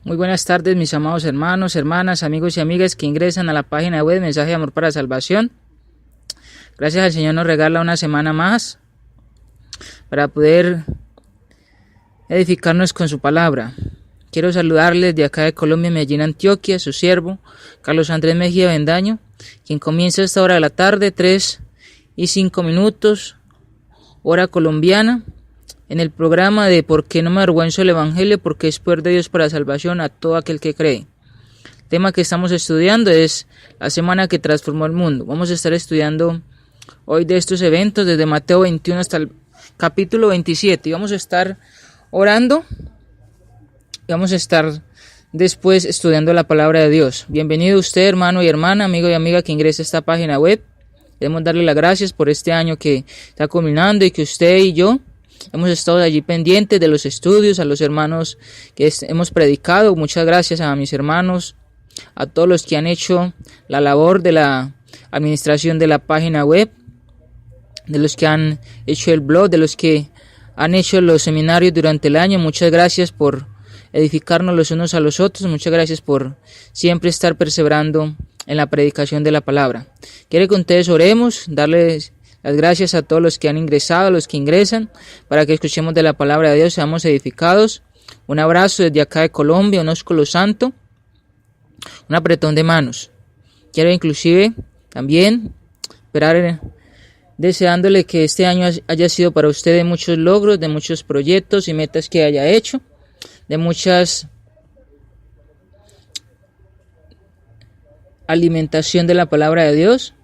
Muy buenas tardes, mis amados hermanos, hermanas, amigos y amigas que ingresan a la página web Mensaje de Amor para Salvación. Gracias al Señor nos regala una semana más para poder edificarnos con su palabra. Quiero saludarles de acá de Colombia, Medellín, Antioquia, su siervo, Carlos Andrés Mejía Bendaño, quien comienza a esta hora de la tarde, 3:05, hora colombiana, en el programa de ¿Por qué no me avergüenzo del Evangelio? Porque es poder de Dios para salvación a todo aquel que cree. El tema que estamos estudiando es la semana que transformó el mundo. Vamos a estar estudiando hoy de estos eventos desde Mateo 21 hasta el capítulo 27. Y vamos a estar orando y vamos a estar después estudiando la palabra de Dios. Bienvenido usted, hermano y hermana, amigo y amiga que ingresa a esta página web. Debemos darle las gracias por este año que está culminando y que usted y yo hemos estado allí pendientes de los estudios, a los hermanos que hemos predicado. Muchas gracias a mis hermanos, a todos los que han hecho la labor de la administración de la página web, de los que han hecho el blog, de los que han hecho los seminarios durante el año. Muchas gracias por edificarnos los unos a los otros. Muchas gracias por siempre estar perseverando en la predicación de la palabra. Quiero que ustedes oremos, darles las gracias a todos los que han ingresado, a los que ingresan, para que escuchemos de la palabra de Dios, seamos edificados. Un abrazo desde acá de Colombia, un ósculo santo, un apretón de manos. Quiero inclusive también esperar deseándole que este año haya sido para usted de muchos logros, de muchos proyectos y metas que haya hecho, de muchas alimentación de la palabra de Dios,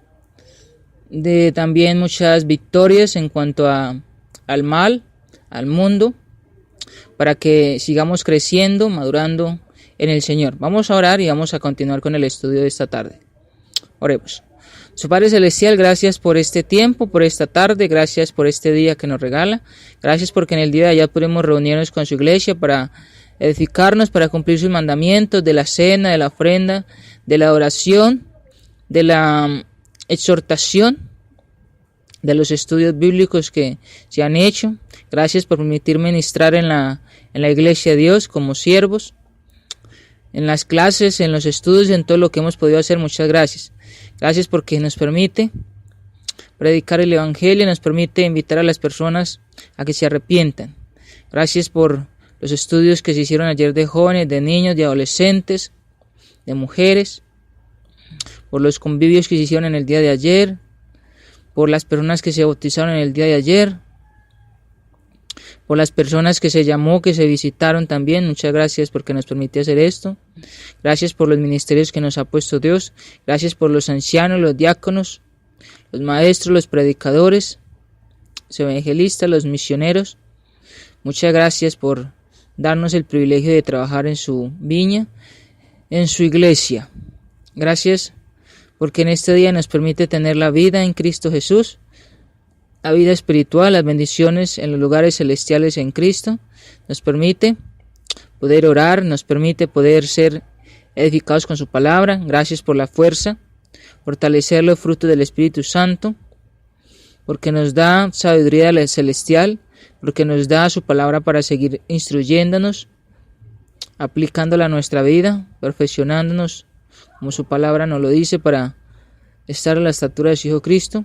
de también muchas victorias en cuanto al mal, al mundo, para que sigamos creciendo, madurando en el Señor. Vamos a orar y vamos a continuar con el estudio de esta tarde. Oremos. Su Padre Celestial, gracias por este tiempo, por esta tarde, gracias por este día que nos regala, gracias porque en el día de ayer pudimos reunirnos con su iglesia para edificarnos, para cumplir sus mandamientos de la cena, de la ofrenda, de la oración, de la exhortación, de los estudios bíblicos que se han hecho. Gracias por permitir ministrar en la iglesia de Dios como siervos, en las clases, en los estudios, en todo lo que hemos podido hacer. Muchas gracias. Gracias porque nos permite predicar el Evangelio, nos permite invitar a las personas a que se arrepientan. Gracias por los estudios que se hicieron ayer de jóvenes, de niños, de adolescentes, de mujeres, por los convivios que se hicieron en el día de ayer, por las personas que se bautizaron en el día de ayer, por las personas que se llamó, que se visitaron también. Muchas gracias porque nos permite hacer esto. Gracias por los ministerios que nos ha puesto Dios. Gracias por los ancianos, los diáconos, los maestros, los predicadores, los evangelistas, los misioneros. Muchas gracias por darnos el privilegio de trabajar en su viña, en su iglesia. Gracias porque en este día nos permite tener la vida en Cristo Jesús, la vida espiritual, las bendiciones en los lugares celestiales en Cristo. Nos permite poder orar, nos permite poder ser edificados con su palabra. Gracias por la fuerza, fortalecer los frutos del Espíritu Santo, porque nos da sabiduría celestial, porque nos da su palabra para seguir instruyéndonos, aplicándola a nuestra vida, perfeccionándonos, como su palabra nos lo dice, para estar a la estatura de su Hijo Cristo,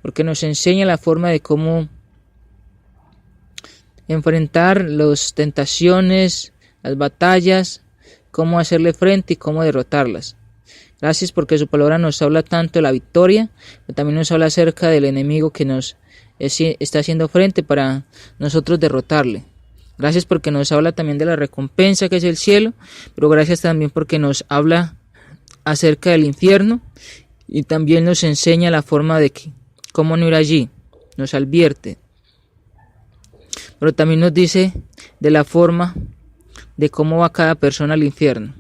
porque nos enseña la forma de cómo enfrentar las tentaciones, las batallas, cómo hacerle frente y cómo derrotarlas. Gracias porque su palabra nos habla tanto de la victoria, pero también nos habla acerca del enemigo que nos está haciendo frente para nosotros derrotarle. Gracias porque nos habla también de la recompensa que es el cielo, pero gracias también porque nos habla acerca del infierno y también nos enseña la forma de cómo no ir allí, nos advierte, pero también nos dice de la forma de cómo va cada persona al infierno.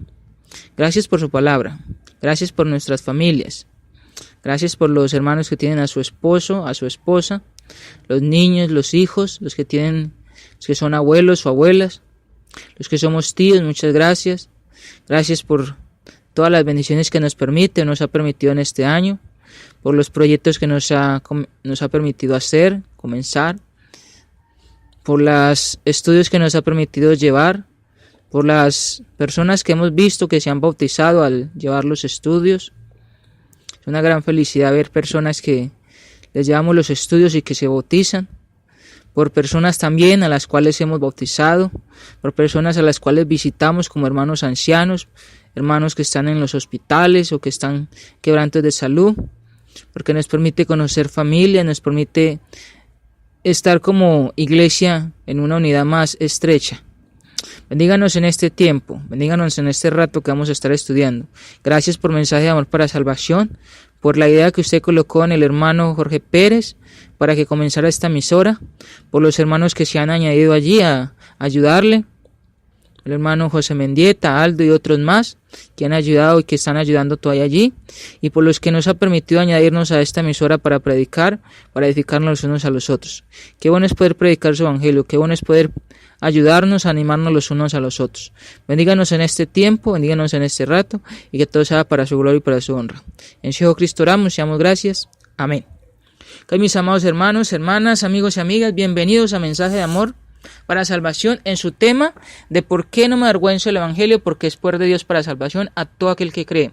Gracias por su palabra, gracias por nuestras familias, gracias por los hermanos que tienen a su esposo, a su esposa, los niños, los hijos, los que son abuelos o abuelas, los que somos tíos. Muchas gracias. Gracias por todas las bendiciones que nos ha permitido en este año, por los proyectos que nos ha permitido hacer, comenzar, por los estudios que nos ha permitido llevar, por las personas que hemos visto que se han bautizado al llevar los estudios. Es una gran felicidad ver personas que les llevamos los estudios y que se bautizan, por personas también a las cuales hemos bautizado, por personas a las cuales visitamos como hermanos ancianos, hermanos que están en los hospitales o que están quebrantos de salud, porque nos permite conocer familia, nos permite estar como iglesia en una unidad más estrecha. Bendíganos en este tiempo, bendíganos en este rato que vamos a estar estudiando. Gracias por mensaje de amor para salvación, por la idea que usted colocó en el hermano Jorge Pérez para que comenzara esta emisora, por los hermanos que se han añadido allí a ayudarle, el hermano José Mendieta, Aldo y otros más que han ayudado y que están ayudando todavía allí, y por los que nos ha permitido añadirnos a esta emisora para predicar, para edificarnos los unos a los otros. Qué bueno es poder predicar su evangelio, qué bueno es poder ayudarnos, animarnos los unos a los otros. Bendíganos en este tiempo, bendíganos en este rato, y que todo sea para su gloria y para su honra. En Jesucristo oramos y damos gracias. Amén. Ok, mis amados hermanos, hermanas, amigos y amigas, bienvenidos a Mensaje de Amor para Salvación en su tema de por qué no me avergüenzo del Evangelio, porque es poder de Dios para salvación a todo aquel que cree.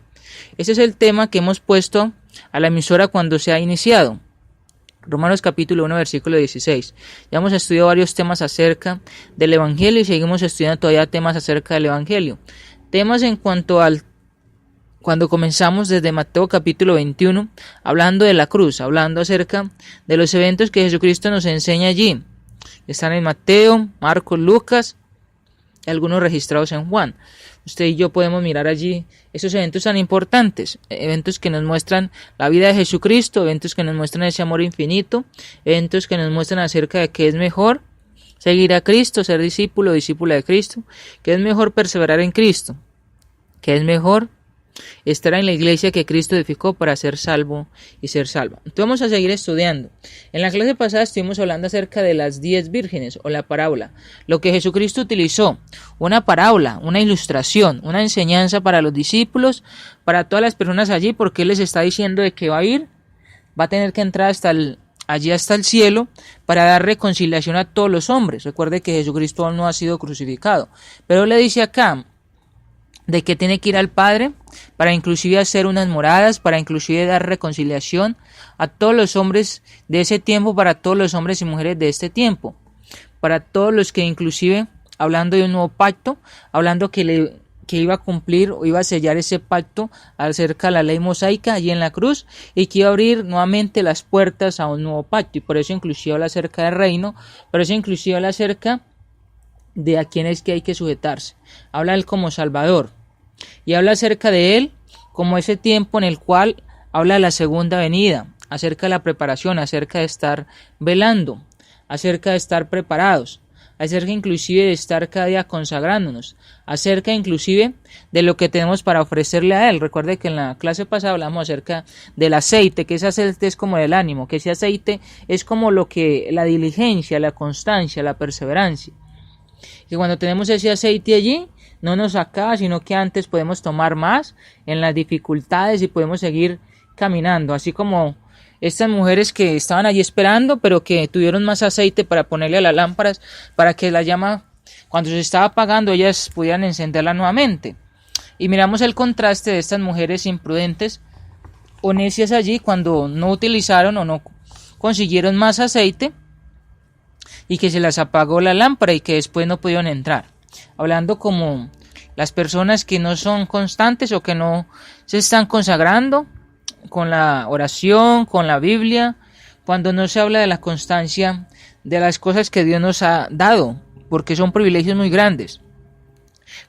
Ese es el tema que hemos puesto a la emisora cuando se ha iniciado. Romanos capítulo 1 versículo 16. Ya hemos estudiado varios temas acerca del Evangelio y seguimos estudiando todavía temas acerca del Evangelio. Temas en cuanto al cuando comenzamos desde Mateo capítulo 21, hablando de la cruz, hablando acerca de los eventos que Jesucristo nos enseña allí. Están en Mateo, Marcos, Lucas, y algunos registrados en Juan. Usted y yo podemos mirar allí esos eventos tan importantes, eventos que nos muestran la vida de Jesucristo, eventos que nos muestran ese amor infinito, eventos que nos muestran acerca de que es mejor seguir a Cristo, ser discípulo o discípula de Cristo, que es mejor perseverar en Cristo, que es mejor estar en la iglesia que Cristo edificó para ser salvo y ser salvo. Entonces vamos a seguir estudiando. En la clase pasada estuvimos hablando acerca de las 10 vírgenes o la parábola, lo que Jesucristo utilizó, una parábola, una ilustración, una enseñanza para los discípulos, para todas las personas allí, porque Él les está diciendo de que va a ir, va a tener que entrar allí hasta el cielo para dar reconciliación a todos los hombres. Recuerde que Jesucristo aún no ha sido crucificado, pero le dice acá de que tiene que ir al Padre para inclusive hacer unas moradas, para inclusive dar reconciliación a todos los hombres de ese tiempo, para todos los hombres y mujeres de este tiempo, para todos los que inclusive, hablando de un nuevo pacto, hablando que iba a cumplir o iba a sellar ese pacto acerca de la ley mosaica allí en la cruz, y que iba a abrir nuevamente las puertas a un nuevo pacto, y por eso inclusive habla acerca del reino, por eso inclusive habla acerca de a quién es que hay que sujetarse. Habla de Él como Salvador y habla acerca de Él como ese tiempo en el cual habla de la segunda venida, acerca de la preparación, acerca de estar velando, acerca de estar preparados, acerca inclusive de estar cada día consagrándonos, acerca inclusive de lo que tenemos para ofrecerle a Él. Recuerde que en la clase pasada hablamos acerca del aceite, que ese aceite es como el ánimo, que ese aceite es como lo que la diligencia, la constancia, la perseverancia. Que cuando tenemos ese aceite allí, no nos acaba, sino que antes podemos tomar más en las dificultades y podemos seguir caminando. Así como estas mujeres que estaban allí esperando, pero que tuvieron más aceite para ponerle a las lámparas, para que la llama, cuando se estaba apagando, ellas pudieran encenderla nuevamente. Y miramos el contraste de estas mujeres imprudentes o necias allí, cuando no utilizaron o no consiguieron más aceite, y que se las apagó la lámpara y que después no pudieron entrar. Hablando como las personas que no son constantes o que no se están consagrando con la oración, con la Biblia, cuando no se habla de la constancia de las cosas que Dios nos ha dado, porque son privilegios muy grandes,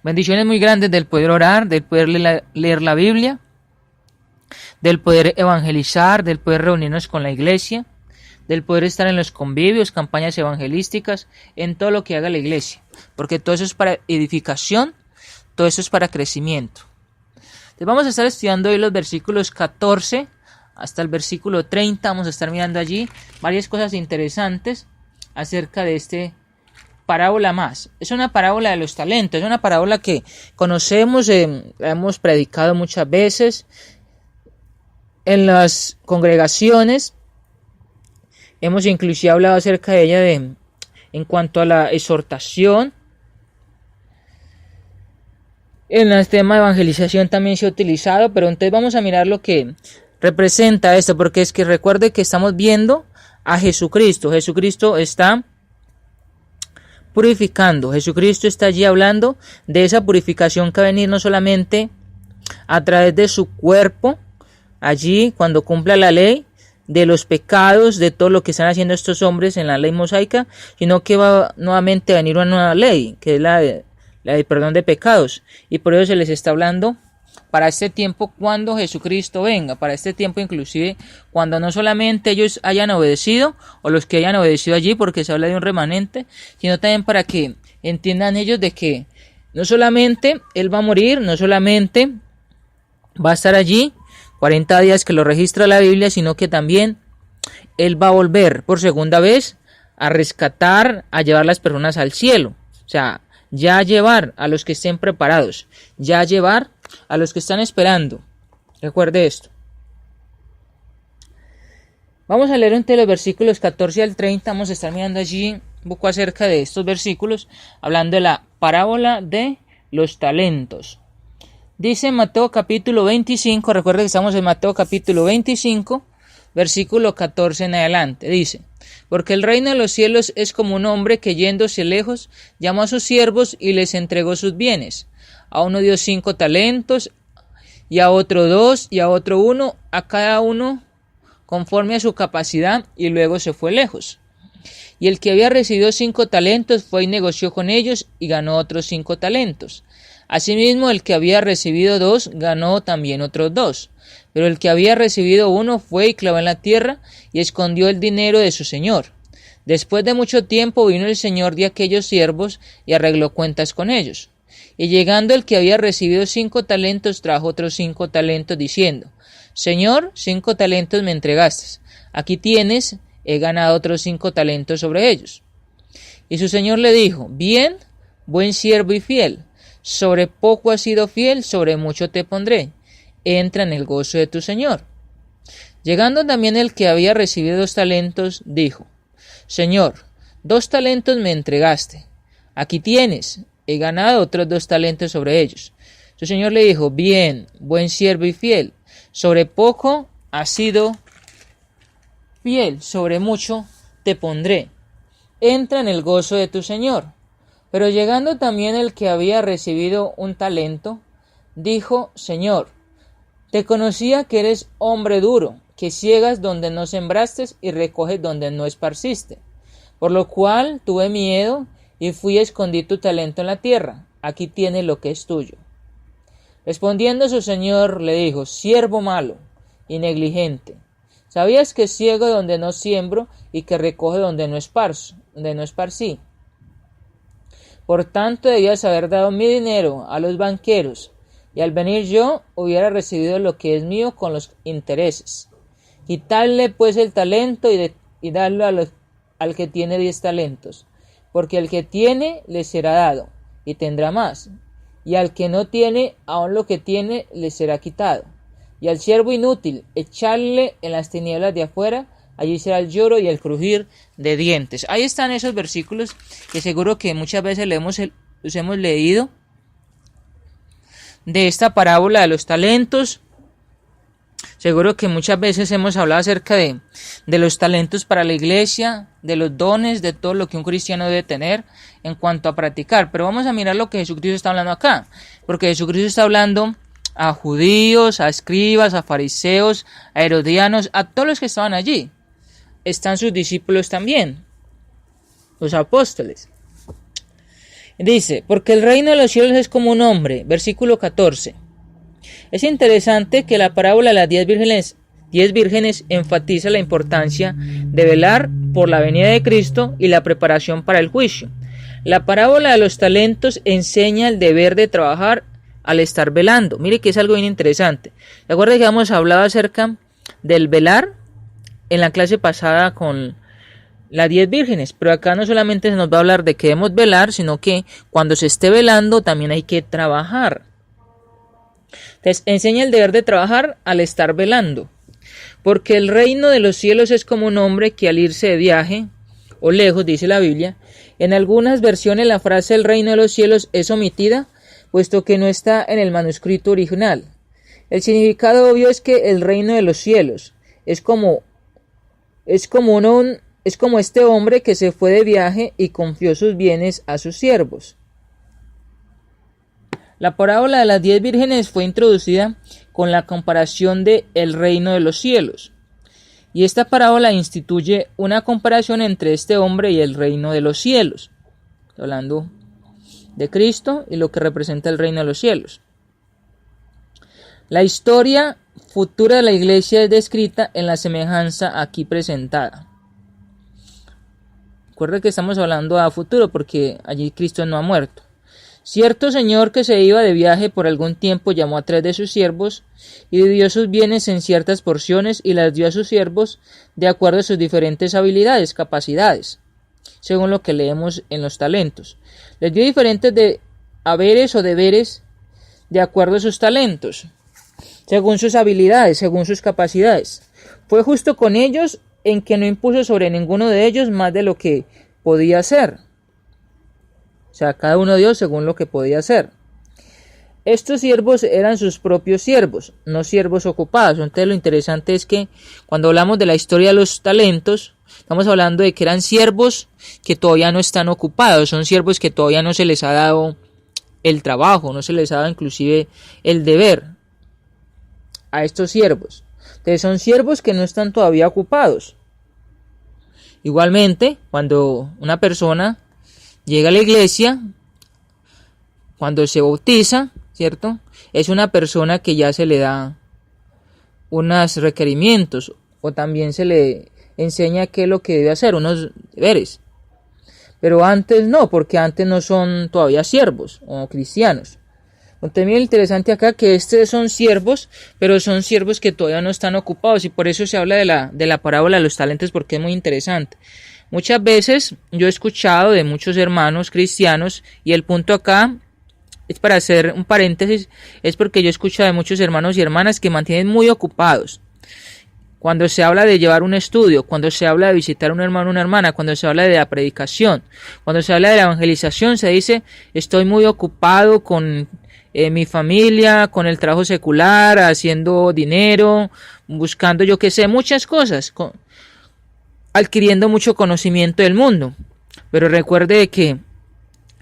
bendiciones muy grandes del poder orar, del poder leer la Biblia, del poder evangelizar, del poder reunirnos con la iglesia, del poder estar en los convivios, campañas evangelísticas, en todo lo que haga la iglesia, porque todo eso es para edificación, todo eso es para crecimiento. Entonces vamos a estar estudiando hoy los versículos 14 hasta el versículo 30, vamos a estar mirando allí varias cosas interesantes acerca de este parábola más. Es una parábola de los talentos, es una parábola que conocemos, la hemos predicado muchas veces en las congregaciones. Hemos inclusive hablado acerca de ella en cuanto a la exhortación, En el tema de evangelización también se ha utilizado, pero entonces vamos a mirar lo que representa esto, porque es que recuerde que estamos viendo a Jesucristo. Jesucristo está purificando, Jesucristo está allí hablando de esa purificación que va a venir no solamente a través de su cuerpo, allí cuando cumpla la ley, de los pecados, de todo lo que están haciendo estos hombres en la ley mosaica, sino que va nuevamente a venir una nueva ley, que es la de perdón de pecados, y por eso se les está hablando para este tiempo cuando Jesucristo venga, para este tiempo inclusive cuando no solamente ellos hayan obedecido, o los que hayan obedecido allí, porque se habla de un remanente, sino también para que entiendan ellos de que no solamente Él va a morir, no solamente va a estar allí 40 días que lo registra la Biblia, sino que también Él va a volver por segunda vez a rescatar, a llevar las personas al cielo. O sea, ya llevar a los que estén preparados, ya llevar a los que están esperando. Recuerde esto. Vamos a leer entre los versículos 14 al 30, vamos a estar mirando allí un poco acerca de estos versículos, hablando de la parábola de los talentos. Dice Mateo capítulo 25, recuerda que estamos en Mateo capítulo 25, versículo 14 en adelante. Dice: porque el reino de los cielos es como un hombre que yéndose lejos llamó a sus siervos y les entregó sus bienes. A uno dio 5 talentos, y a otro 2, y a otro 1, a cada uno conforme a su capacidad, y luego se fue lejos. Y el que había recibido 5 talentos fue y negoció con ellos y ganó otros 5 talentos. Asimismo, el que había recibido 2 ganó también otros 2. Pero el que había recibido 1 fue y clavó en la tierra y escondió el dinero de su señor. Después de mucho tiempo vino el señor de aquellos siervos y arregló cuentas con ellos. Y llegando el que había recibido 5 talentos trajo otros 5 talentos diciendo: Señor, 5 talentos me entregaste. Aquí tienes, he ganado otros 5 talentos sobre ellos. Y su señor le dijo: Bien, buen siervo y fiel. Sobre poco has sido fiel, sobre mucho te pondré. Entra en el gozo de tu señor. Llegando también el que había recibido 2 talentos, dijo: Señor, 2 talentos me entregaste. Aquí tienes, he ganado otros 2 talentos sobre ellos. Su señor le dijo: Bien, buen siervo y fiel. Sobre poco has sido fiel, sobre mucho te pondré. Entra en el gozo de tu señor. Pero llegando también el que había recibido 1 talento, dijo: Señor, te conocía que eres hombre duro, que ciegas donde no sembraste y recoges donde no esparciste. Por lo cual tuve miedo y fui y escondí tu talento en la tierra. Aquí tienes lo que es tuyo. Respondiendo su señor le dijo: Siervo malo y negligente, ¿sabías que ciego donde no siembro y que recoge donde no esparcí? Por tanto debías haber dado mi dinero a los banqueros, y al venir yo hubiera recibido lo que es mío con los intereses. Quitarle pues el talento y darlo al que tiene 10 talentos, porque el que tiene le será dado, y tendrá más, y al que no tiene, aun lo que tiene le será quitado. Y al siervo inútil, echarle en las tinieblas de afuera, allí será el lloro y el crujir de dientes. Ahí están esos versículos que seguro que muchas veces los hemos leído de esta parábola de los talentos. Seguro que muchas veces hemos hablado acerca de los talentos para la iglesia, de los dones, de todo lo que un cristiano debe tener en cuanto a practicar. Pero vamos a mirar lo que Jesucristo está hablando acá, porque Jesucristo está hablando a judíos, a escribas, a fariseos, a herodianos, a todos los que estaban allí. Están sus discípulos también, los apóstoles. Dice: porque el reino de los cielos es como un hombre, versículo 14. Es interesante que la parábola de las 10 vírgenes enfatiza la importancia de velar por la venida de Cristo y la preparación para el juicio. La parábola de los talentos enseña el deber de trabajar al estar velando. Mire que es algo bien interesante. Recuerda que hemos hablado acerca del velar en la clase pasada con las 10 vírgenes, pero acá no solamente se nos va a hablar de que debemos velar, sino que cuando se esté velando también hay que trabajar. Entonces enseña el deber de trabajar al estar velando, porque el reino de los cielos es como un hombre que al irse de viaje o lejos, dice la Biblia. En algunas versiones la frase el reino de los cielos es omitida puesto que no está en el manuscrito original. El significado obvio es que el reino de los cielos es como este hombre que se fue de viaje y confió sus bienes a sus siervos. La parábola de las 10 vírgenes fue introducida con la comparación de el reino de los cielos. Y esta parábola instituye una comparación entre este hombre y el reino de los cielos. Estoy hablando de Cristo y lo que representa el reino de los cielos. La historia futura de la iglesia es descrita en la semejanza aquí presentada. Recuerda que estamos hablando a futuro porque allí Cristo no ha muerto. Cierto señor que se iba de viaje por algún tiempo llamó a 3 de sus siervos y dividió sus bienes en ciertas porciones y las dio a sus siervos de acuerdo a sus diferentes habilidades, capacidades, según lo que leemos en los talentos. Les dio diferentes de haberes o deberes de acuerdo a sus talentos, según sus habilidades, según sus capacidades. Fue justo con ellos en que no impuso sobre ninguno de ellos más de lo que podía hacer. O sea, cada uno dio según lo que podía hacer. Estos siervos eran sus propios siervos, no siervos ocupados. Entonces lo interesante es que cuando hablamos de la historia de los talentos, estamos hablando de que eran siervos que todavía no están ocupados, son siervos que todavía no se les ha dado el trabajo, no se les ha dado inclusive el deber a estos siervos. Entonces son siervos que no están todavía ocupados. Igualmente, cuando una persona llega a la iglesia, cuando se bautiza, ¿cierto? Es una persona que ya se le da unos requerimientos o también se le enseña qué es lo que debe hacer, unos deberes. Pero antes no, porque antes no son todavía siervos o cristianos. También interesante acá que estos son siervos, pero son siervos que todavía no están ocupados y por eso se habla de la parábola de los talentos porque es muy interesante. Muchas veces yo he escuchado de muchos hermanos cristianos y el punto acá es para hacer un paréntesis, es porque yo he escuchado de muchos hermanos y hermanas que mantienen muy ocupados. Cuando se habla de llevar un estudio, cuando se habla de visitar a un hermano o una hermana, cuando se habla de la predicación, cuando se habla de la evangelización, se dice estoy muy ocupado con mi familia, con el trabajo secular, haciendo dinero, buscando yo qué sé, muchas cosas, adquiriendo mucho conocimiento del mundo. Pero recuerde que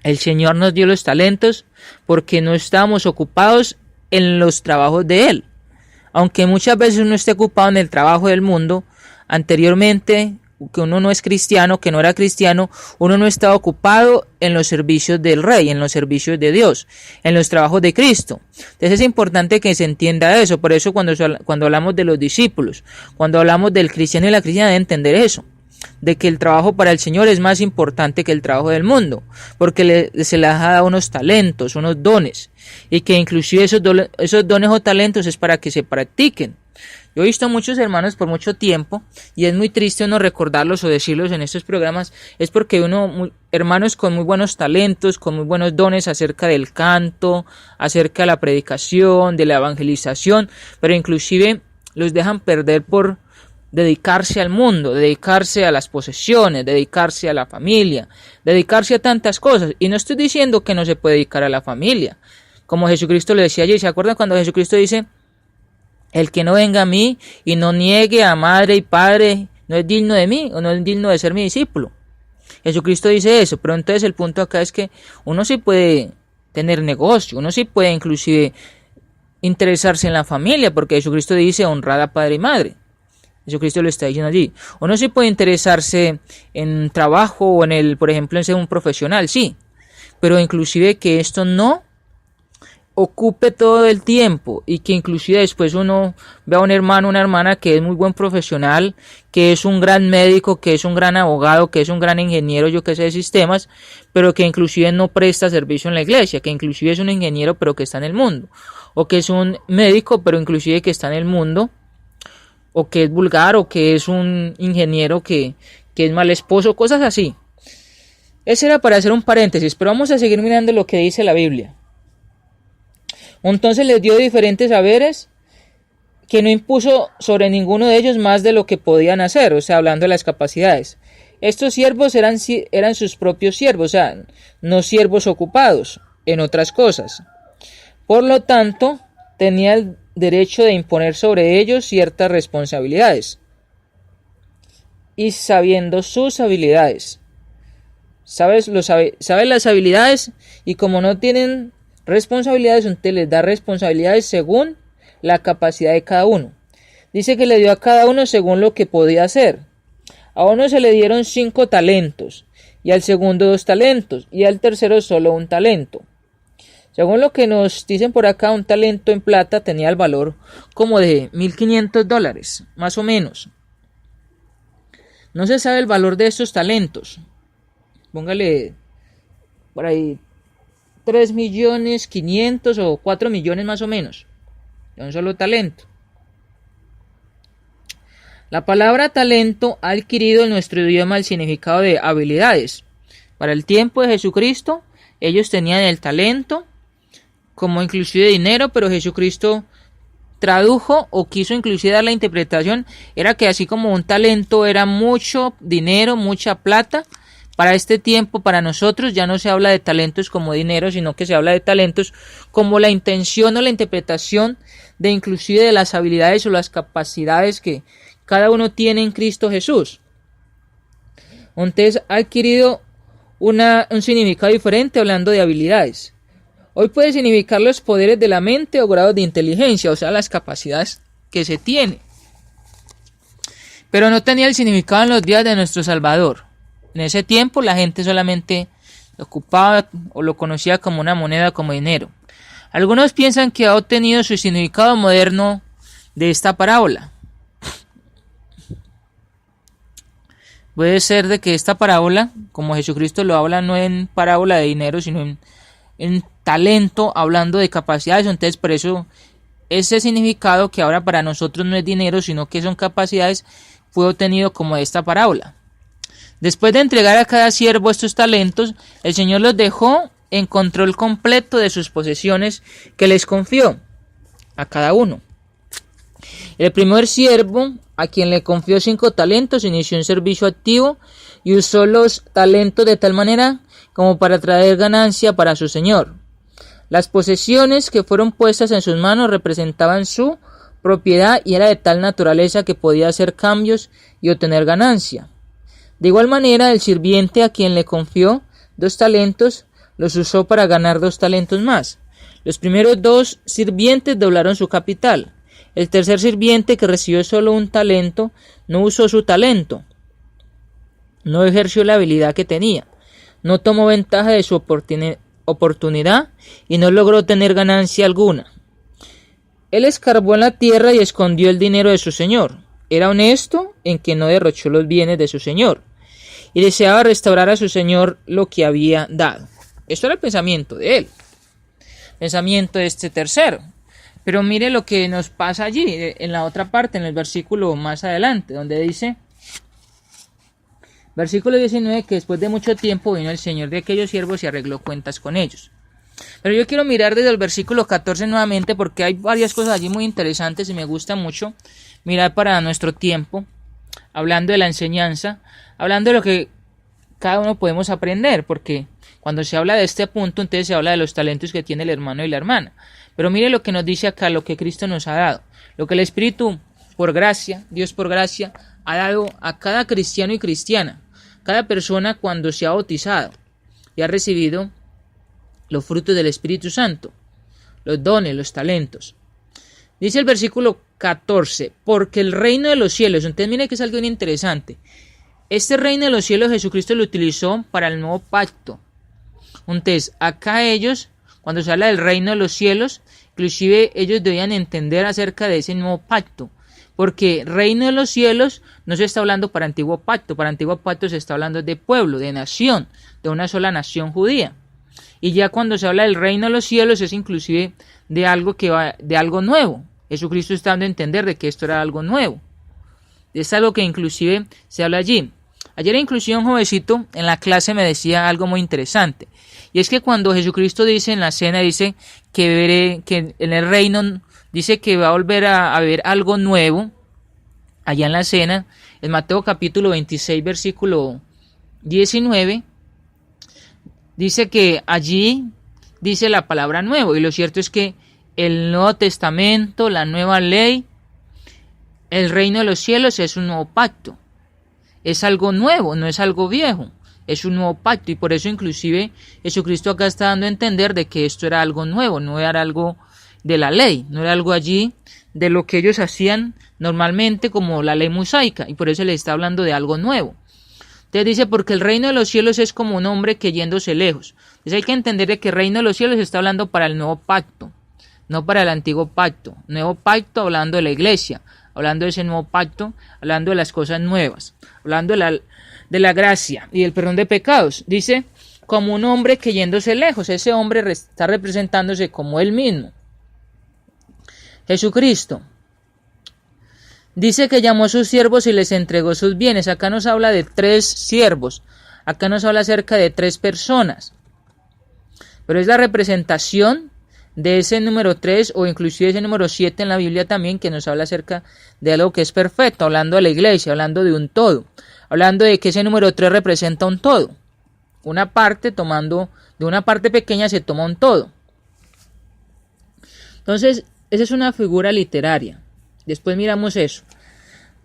el Señor nos dio los talentos porque no estábamos ocupados en los trabajos de Él. Aunque muchas veces uno esté ocupado en el trabajo del mundo, anteriormente, que uno no es cristiano, que no era cristiano, uno no estaba ocupado en los servicios del Rey, en los servicios de Dios, en los trabajos de Cristo. Entonces es importante que se entienda eso. Por eso cuando hablamos de los discípulos, cuando hablamos del cristiano y la cristiana, debe entender eso, de que el trabajo para el Señor es más importante que el trabajo del mundo, porque se les ha dado unos talentos, unos dones, y que inclusive esos dones o talentos es para que se practiquen. Yo he visto a muchos hermanos por mucho tiempo y es muy triste uno recordarlos o decirlos en estos programas, es porque hermanos con muy buenos talentos, con muy buenos dones acerca del canto, acerca de la predicación, de la evangelización, pero inclusive los dejan perder por dedicarse al mundo, dedicarse a las posesiones, dedicarse a la familia, dedicarse a tantas cosas. Y no estoy diciendo que no se puede dedicar a la familia, como Jesucristo le decía allí. ¿Se acuerdan cuando Jesucristo dice: el que no venga a mí y no niegue a madre y padre no es digno de mí o no es digno de ser mi discípulo? Jesucristo dice eso, pero entonces el punto acá es que uno sí puede tener negocio, uno sí puede inclusive interesarse en la familia, porque Jesucristo dice honrad a padre y madre. Jesucristo lo está diciendo allí. Uno sí puede interesarse en trabajo o por ejemplo, en ser un profesional, sí, pero inclusive que esto no ocupe todo el tiempo y que inclusive después uno vea a un hermano, una hermana que es muy buen profesional, que es un gran médico, que es un gran abogado, que es un gran ingeniero, yo que sé, de sistemas, pero que inclusive no presta servicio en la iglesia, que inclusive es un ingeniero pero que está en el mundo, o que es un médico pero inclusive que está en el mundo, o que es vulgar, o que es un ingeniero que es mal esposo, cosas así. Ese era para hacer un paréntesis, pero vamos a seguir mirando lo que dice la Biblia. Entonces les dio diferentes saberes que no impuso sobre ninguno de ellos más de lo que podían hacer, o sea, hablando de las capacidades. Estos siervos eran sus propios siervos, o sea, no siervos ocupados en otras cosas. Por lo tanto, tenía el derecho de imponer sobre ellos ciertas responsabilidades. Y sabiendo sus habilidades, sabe las habilidades, y como no tienen responsabilidades, entonces les da responsabilidades según la capacidad de cada uno. Dice que le dio a cada uno según lo que podía hacer. A uno se le dieron 5 talentos, y al segundo 2 talentos, y al tercero solo 1 talento. Según lo que nos dicen por acá, un talento en plata tenía el valor como de $1,500, más o menos. No se sabe el valor de estos talentos. Póngale por ahí 3.500.000 o 4 millones más o menos de un solo talento. La palabra talento ha adquirido en nuestro idioma el significado de habilidades. Para el tiempo de Jesucristo, ellos tenían el talento como inclusive dinero, pero Jesucristo tradujo o quiso inclusive dar la interpretación, era que así como un talento era mucho dinero, mucha plata, para este tiempo, para nosotros, ya no se habla de talentos como dinero, sino que se habla de talentos como la intención o la interpretación de inclusive de las habilidades o las capacidades que cada uno tiene en Cristo Jesús. Entonces ha adquirido un significado diferente hablando de habilidades. Hoy puede significar los poderes de la mente o grados de inteligencia, o sea, las capacidades que se tiene. Pero no tenía el significado en los días de nuestro Salvador. En ese tiempo la gente solamente lo ocupaba o lo conocía como una moneda, como dinero. Algunos piensan que ha obtenido su significado moderno de esta parábola. Puede ser de que esta parábola, como Jesucristo lo habla, no en parábola de dinero, sino en talento, hablando de capacidades. Entonces, por eso ese significado, que ahora para nosotros no es dinero, sino que son capacidades, fue obtenido como de esta parábola. Después de entregar a cada siervo estos talentos, el Señor los dejó en control completo de sus posesiones que les confió a cada uno. El primer siervo, a quien le confió 5 talentos, inició un servicio activo y usó los talentos de tal manera como para traer ganancia para su señor. Las posesiones que fueron puestas en sus manos representaban su propiedad y era de tal naturaleza que podía hacer cambios y obtener ganancia. De igual manera, el sirviente a quien le confió 2 talentos los usó para ganar 2 talentos más. Los primeros 2 sirvientes doblaron su capital. El tercer sirviente, que recibió solo 1 talento, no usó su talento, no ejerció la habilidad que tenía, no tomó ventaja de su oportunidad y no logró tener ganancia alguna. Él escarbó en la tierra y escondió el dinero de su señor. Era honesto en que no derrochó los bienes de su señor y deseaba restaurar a su señor lo que había dado. Esto era el pensamiento de él, pensamiento de este tercero. Pero mire lo que nos pasa allí, en la otra parte, en el versículo más adelante, donde dice, versículo 19, que después de mucho tiempo vino el señor de aquellos siervos y arregló cuentas con ellos. Pero yo quiero mirar desde el versículo 14 nuevamente, porque hay varias cosas allí muy interesantes y me gusta mucho mirar para nuestro tiempo, hablando de la enseñanza, hablando de lo que cada uno podemos aprender, porque cuando se habla de este punto, entonces se habla de los talentos que tiene el hermano y la hermana. Pero mire lo que nos dice acá, lo que Cristo nos ha dado, lo que el Espíritu, por gracia, Dios por gracia, ha dado a cada cristiano y cristiana, cada persona cuando se ha bautizado y ha recibido los frutos del Espíritu Santo, los dones, los talentos. Dice el versículo 14, porque el reino de los cielos, entonces mire que es algo bien interesante, este reino de los cielos Jesucristo lo utilizó para el nuevo pacto. Entonces, acá ellos, cuando se habla del reino de los cielos, inclusive ellos debían entender acerca de ese nuevo pacto, porque reino de los cielos no se está hablando para antiguo pacto se está hablando de pueblo, de nación, de una sola nación judía. Y ya cuando se habla del reino de los cielos es inclusive de algo de algo nuevo. Jesucristo está dando a entender de que esto era algo nuevo. Es algo que inclusive se habla allí. Ayer inclusive un jovencito en la clase me decía algo muy interesante. Y es que cuando Jesucristo dice en la cena, dice que en el reino, dice que va a volver a haber algo nuevo, allá en la cena, en Mateo capítulo 26, versículo 19, dice que allí dice la palabra nuevo. Y lo cierto es que el Nuevo Testamento, la nueva ley, el reino de los cielos es un nuevo pacto. Es algo nuevo, no es algo viejo. Es un nuevo pacto y por eso inclusive Jesucristo acá está dando a entender de que esto era algo nuevo, no era algo de la ley, no era algo allí de lo que ellos hacían normalmente como la ley mosaica y por eso le está hablando de algo nuevo. Entonces dice, porque el reino de los cielos es como un hombre que yéndose lejos. Entonces hay que entender de que el reino de los cielos está hablando para el nuevo pacto, no para el antiguo pacto. Nuevo pacto hablando de la iglesia, hablando de ese nuevo pacto, hablando de las cosas nuevas, hablando de la gracia y el perdón de pecados. Dice, como un hombre que yéndose lejos, ese hombre está representándose como él mismo. Jesucristo. Dice que llamó a sus siervos y les entregó sus bienes. Acá nos habla de 3 siervos. Acá nos habla acerca de 3 personas. Pero es la representación de ese número 3 o inclusive ese número 7 en la Biblia también que nos habla acerca de algo que es perfecto, hablando de la iglesia, hablando de un todo. Hablando de que ese número 3 representa un todo. Una parte tomando, de una parte pequeña se toma un todo. Entonces, esa es una figura literaria. Después miramos eso.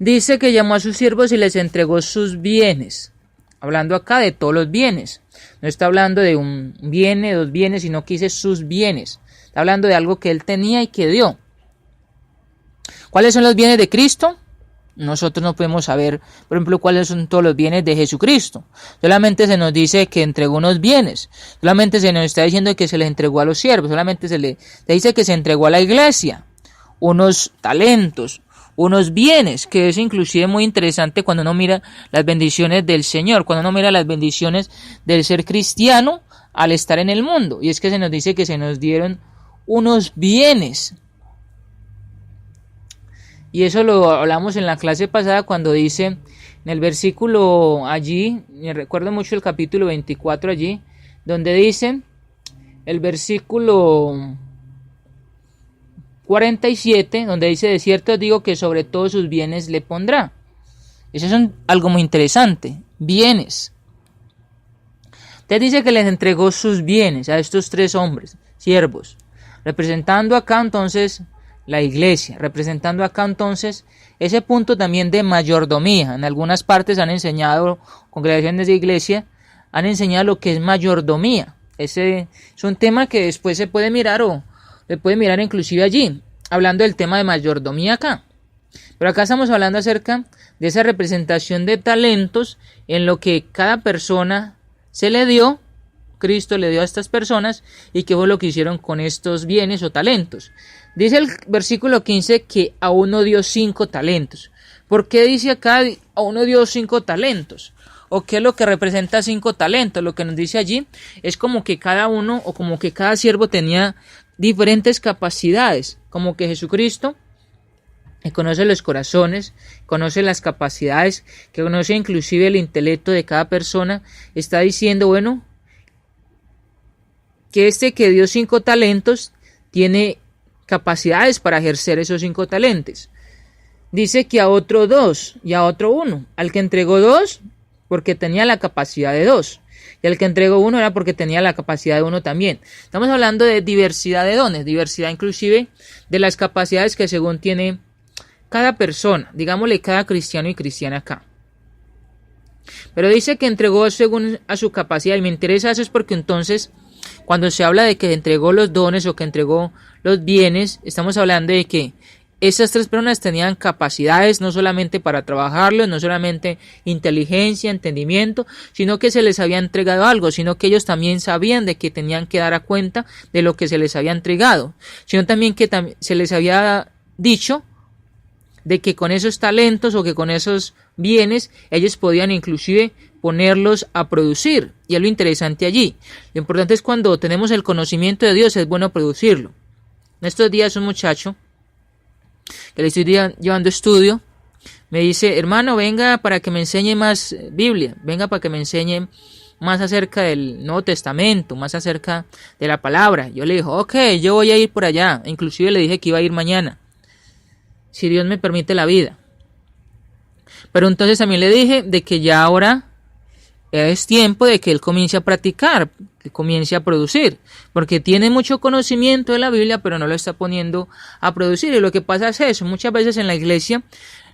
Dice que llamó a sus siervos y les entregó sus bienes. Hablando acá de todos los bienes. No está hablando de un bien, 2 bienes, sino que dice sus bienes. Está hablando de algo que él tenía y que dio. ¿Cuáles son los bienes de Cristo? Nosotros no podemos saber, por ejemplo, cuáles son todos los bienes de Jesucristo. Solamente se nos dice que entregó unos bienes. Solamente se nos está diciendo que se les entregó a los siervos. Solamente se le dice que se entregó a la iglesia. Unos talentos, unos bienes, que es inclusive muy interesante cuando uno mira las bendiciones del Señor, cuando uno mira las bendiciones del ser cristiano al estar en el mundo. Y es que se nos dice que se nos dieron unos bienes. Y eso lo hablamos en la clase pasada cuando dice en el versículo allí, me recuerdo mucho el capítulo 24 allí, donde dice el versículo 47, donde dice, de cierto os digo que sobre todos sus bienes le pondrá. Eso es algo muy interesante, bienes. Entonces dice que les entregó sus bienes a estos 3 hombres, siervos, representando acá entonces la iglesia, representando acá entonces ese punto también de mayordomía. En algunas partes han enseñado, congregaciones de iglesia, han enseñado lo que es mayordomía. Ese es un tema que después se puede mirar o se puede mirar inclusive allí, hablando del tema de mayordomía acá. Pero acá estamos hablando acerca de esa representación de talentos en lo que cada persona se le dio, Cristo le dio a estas personas y qué fue lo que hicieron con estos bienes o talentos. Dice el versículo 15 que a uno dio 5 talentos. ¿Por qué dice acá a uno dio 5 talentos? ¿O qué es lo que representa 5 talentos? Lo que nos dice allí es como que cada uno o como que cada siervo tenía diferentes capacidades. Como que Jesucristo conoce los corazones, conoce las capacidades, que conoce inclusive el intelecto de cada persona. Está diciendo, bueno, que este que dio 5 talentos tiene capacidades para ejercer esos 5 talentos. Dice que a otro 2 y a otro 1. Al que entregó 2 porque tenía la capacidad de 2. Y al que entregó 1 era porque tenía la capacidad de 1 también. Estamos hablando de diversidad de dones, diversidad inclusive de las capacidades que según tiene cada persona, digámosle cada cristiano y cristiana acá. Pero dice que entregó según a su capacidad y me interesa eso es porque entonces cuando se habla de que entregó los dones o que entregó los bienes, estamos hablando de que esas 3 personas tenían capacidades no solamente para trabajarlos, no solamente inteligencia, entendimiento, sino que se les había entregado algo, sino que ellos también sabían de que tenían que dar a cuenta de lo que se les había entregado, sino también que se les había dicho de que con esos talentos o que con esos bienes ellos podían inclusive ponerlos a producir. Y es lo interesante allí. Lo importante es cuando tenemos el conocimiento de Dios, es bueno producirlo. En estos días un muchacho que le estoy llevando estudio me dice, hermano, venga para que me enseñe más Biblia, venga para que me enseñe más acerca del Nuevo Testamento, más acerca de la palabra. Yo le dije, ok, yo voy a ir por allá. Inclusive le dije que iba a ir mañana, si Dios me permite la vida. Pero entonces también le dije de que ya ahora es tiempo de que él comience a practicar, que comience a producir, porque tiene mucho conocimiento de la Biblia, pero no lo está poniendo a producir. Y lo que pasa es eso, muchas veces en la iglesia,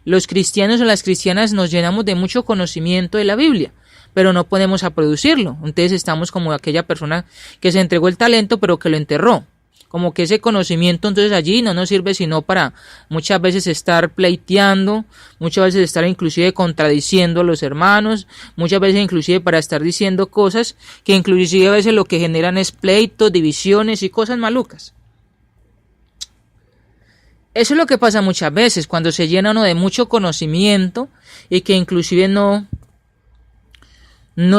los cristianos o las cristianas nos llenamos de mucho conocimiento de la Biblia, pero no ponemos a producirlo. Entonces estamos como aquella persona que se entregó el talento, pero que lo enterró. Como que ese conocimiento entonces allí no nos sirve sino para muchas veces estar pleiteando, muchas veces estar inclusive contradiciendo a los hermanos, muchas veces inclusive para estar diciendo cosas que inclusive a veces lo que generan es pleitos, divisiones y cosas malucas. Eso es lo que pasa muchas veces cuando se llena uno de mucho conocimiento y que inclusive no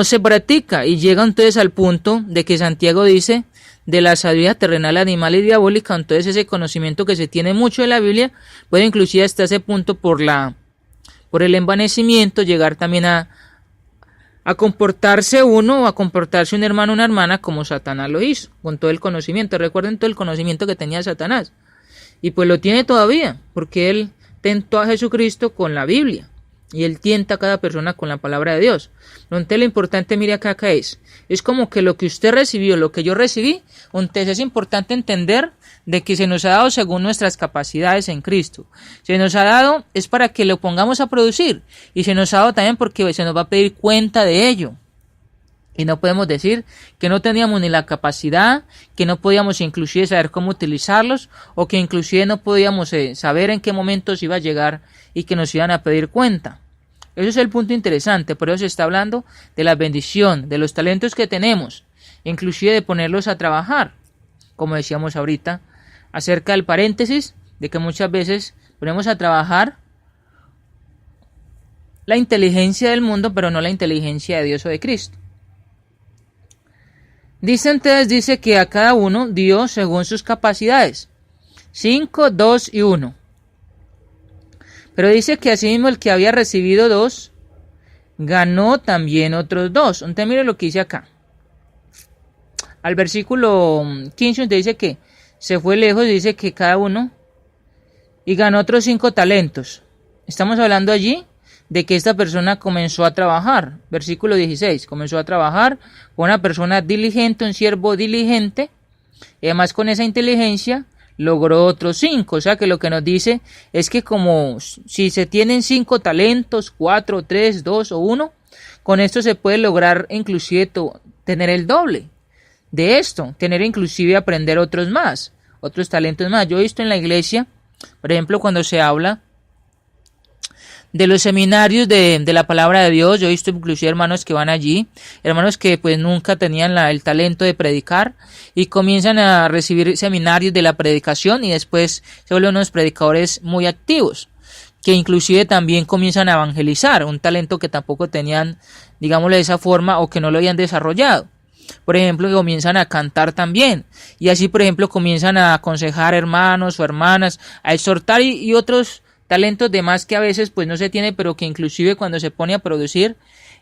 se practica, y llega entonces al punto de que Santiago dice de la sabiduría terrenal, animal y diabólica. Entonces ese conocimiento que se tiene mucho de la Biblia puede inclusive hasta ese punto por el envanecimiento llegar también a comportarse uno o a comportarse un hermano o una hermana como Satanás lo hizo, con todo el conocimiento. Recuerden todo el conocimiento que tenía Satanás, y pues lo tiene todavía, porque él tentó a Jesucristo con la Biblia. Y él tienta a cada persona con la palabra de Dios. Entonces lo importante, mire acá es como que lo que usted recibió, lo que yo recibí, entonces es importante entender de que se nos ha dado según nuestras capacidades en Cristo. Se nos ha dado es para que lo pongamos a producir, y se nos ha dado también porque se nos va a pedir cuenta de ello. Y no podemos decir que no teníamos ni la capacidad, que no podíamos inclusive saber cómo utilizarlos, o que inclusive no podíamos saber en qué momentos iba a llegar y que nos iban a pedir cuenta. Ese es el punto interesante. Por eso se está hablando de la bendición, de los talentos que tenemos, inclusive de ponerlos a trabajar, como decíamos ahorita, acerca del paréntesis, de que muchas veces ponemos a trabajar la inteligencia del mundo, pero no la inteligencia de Dios o de Cristo. Dice que a cada uno dio según sus capacidades, 5, 2 y 1. Pero dice que asimismo el que había recibido 2, ganó también otros 2. Entonces mire lo que dice acá. Al versículo 15 donde dice que se fue lejos, dice que cada uno y ganó otros 5 talentos. Estamos hablando allí de que esta persona comenzó a trabajar. Versículo 16, comenzó a trabajar con una persona diligente, un siervo diligente, y además con esa inteligencia logró otros 5, o sea que lo que nos dice es que como si se tienen 5 talentos, 4, 3, 2 o 1, con esto se puede lograr inclusive tener el doble de esto, tener inclusive aprender otros talentos más. Yo he visto en la iglesia, por ejemplo, cuando se habla de los seminarios de la palabra de Dios, yo he visto inclusive hermanos que van allí, hermanos que pues nunca tenían el talento de predicar y comienzan a recibir seminarios de la predicación y después se vuelven unos predicadores muy activos, que inclusive también comienzan a evangelizar, un talento que tampoco tenían, digámoslo de esa forma, o que no lo habían desarrollado. Por ejemplo, que comienzan a cantar también, y así por ejemplo comienzan a aconsejar hermanos o hermanas, a exhortar y otros talentos de más que a veces pues no se tiene, pero que inclusive cuando se pone a producir,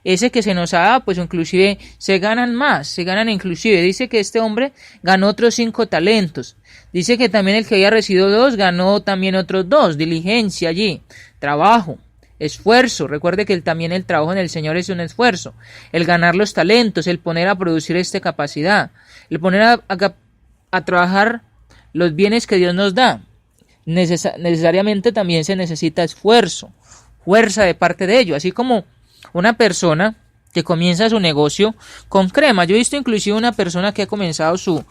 ese que se nos ha dado, pues inclusive se ganan más, se ganan inclusive. Dice que este hombre ganó otros 5 talentos. Dice que también el que había recibido 2 ganó también otros 2, diligencia allí, trabajo, esfuerzo. Recuerde que también el trabajo en el Señor es un esfuerzo. El ganar los talentos, el poner a producir esta capacidad, el poner a trabajar los bienes que Dios nos da. Necesariamente también se necesita esfuerzo, fuerza de parte de ello, así como una persona que comienza su negocio con crema. Yo he visto inclusive una persona que ha comenzado su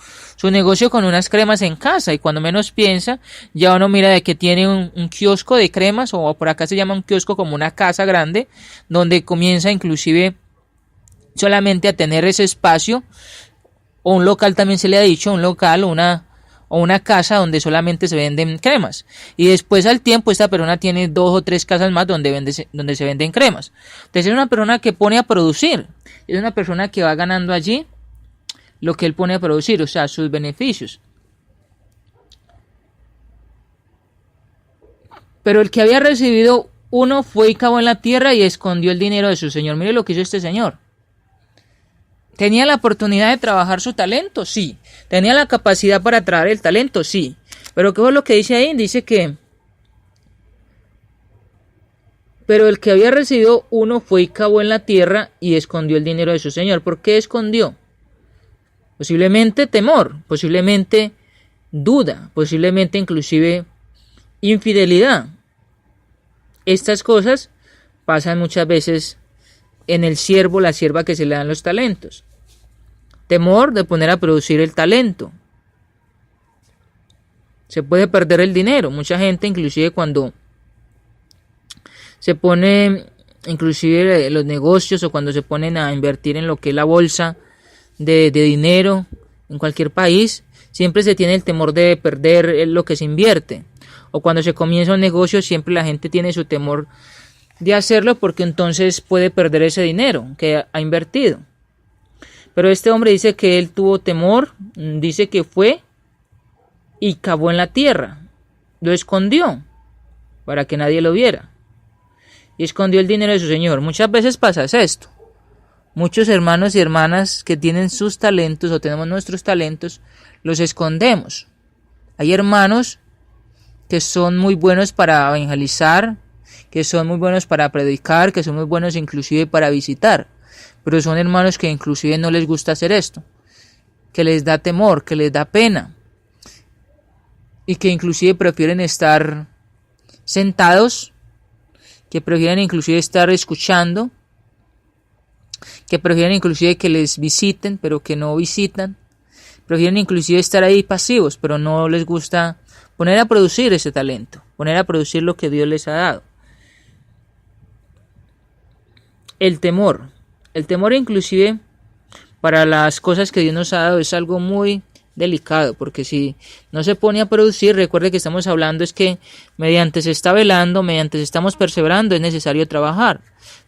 negocio con unas cremas en casa, y cuando menos piensa ya uno mira de que tiene un kiosco de cremas, o por acá se llama un kiosco como una casa grande, donde comienza inclusive solamente a tener ese espacio, o un local también se le ha dicho, un local o una casa donde solamente se venden cremas, y después al tiempo esta persona tiene 2 o 3 casas más donde se venden cremas. Entonces es una persona que pone a producir, es una persona que va ganando allí lo que él pone a producir, o sea, sus beneficios. Pero el que había recibido 1 fue y cavó en la tierra y escondió el dinero de su señor. Mire lo que hizo este señor. ¿Tenía la oportunidad de trabajar su talento? Sí. ¿Tenía la capacidad para traer el talento? Sí. Pero ¿qué es lo que dice ahí? Dice que Pero el que había recibido uno fue y cavó en la tierra y escondió el dinero de su señor. ¿Por qué escondió? Posiblemente temor, posiblemente duda, posiblemente inclusive infidelidad. Estas cosas pasan muchas veces en el siervo, la sierva que se le dan los talentos. Temor de poner a producir el talento. Se puede perder el dinero. Mucha gente inclusive cuando se pone, inclusive los negocios o cuando se ponen a invertir en lo que es la bolsa de dinero en cualquier país, siempre se tiene el temor de perder lo que se invierte. O cuando se comienza un negocio, siempre la gente tiene su temor de hacerlo porque entonces puede perder ese dinero que ha invertido. Pero este hombre dice que él tuvo temor, dice que fue y cavó en la tierra, lo escondió para que nadie lo viera y escondió el dinero de su señor. Muchas veces pasa esto. Muchos hermanos y hermanas que tienen sus talentos o tenemos nuestros talentos, los escondemos. Hay hermanos que son muy buenos para evangelizar, que son muy buenos para predicar, que son muy buenos inclusive para visitar, pero son hermanos que inclusive no les gusta hacer esto, que les da temor, que les da pena, y que inclusive prefieren estar sentados, que prefieren inclusive estar escuchando, que prefieren inclusive que les visiten, pero que no visitan, prefieren inclusive estar ahí pasivos, pero no les gusta poner a producir ese talento, poner a producir lo que Dios les ha dado. El temor inclusive para las cosas que Dios nos ha dado es algo muy delicado, porque si no se pone a producir, recuerde que estamos hablando es que mediante se está velando, mediante se estamos perseverando, es necesario trabajar.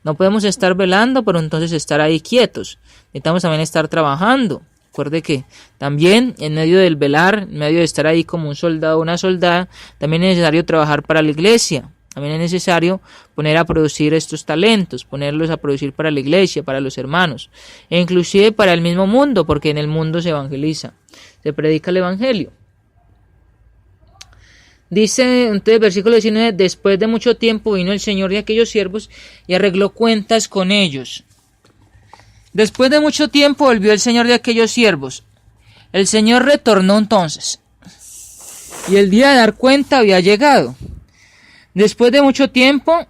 No podemos estar velando, pero entonces estar ahí quietos. Necesitamos también estar trabajando. Recuerde que también en medio del velar, en medio de estar ahí como un soldado o una soldada, también es necesario trabajar para la iglesia. También es necesario poner a producir estos talentos, ponerlos a producir para la iglesia, para los hermanos, e inclusive para el mismo mundo, porque en el mundo se evangeliza, se predica el evangelio. Dice entonces versículo 19, después de mucho tiempo vino el Señor de aquellos siervos y arregló cuentas con ellos. Después de mucho tiempo volvió el Señor de aquellos siervos. El Señor retornó entonces, y el día de dar cuenta había llegado. Después de mucho tiempo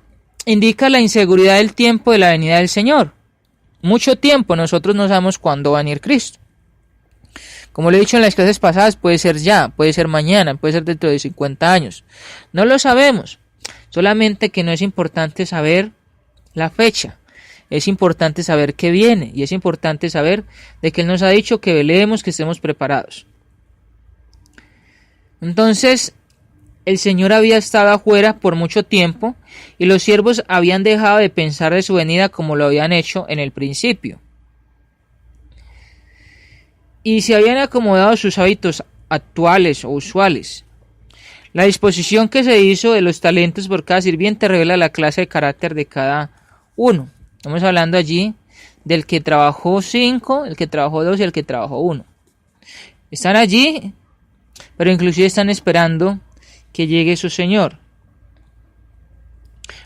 indica la inseguridad del tiempo de la venida del Señor. Mucho tiempo, nosotros no sabemos cuándo va a venir Cristo. Como lo he dicho en las clases pasadas, puede ser ya, puede ser mañana, puede ser dentro de 50 años. No lo sabemos, solamente que no es importante saber la fecha. Es importante saber qué viene y es importante saber de que Él nos ha dicho que velemos, que estemos preparados. Entonces, el Señor había estado afuera por mucho tiempo y los siervos habían dejado de pensar de su venida como lo habían hecho en el principio. Y se habían acomodado a sus hábitos actuales o usuales. La disposición que se hizo de los talentos por cada sirviente revela la clase de carácter de cada uno. Estamos hablando allí del que trabajó 5, el que trabajó 2 y el que trabajó 1. Están allí, pero inclusive están esperando que llegue su Señor.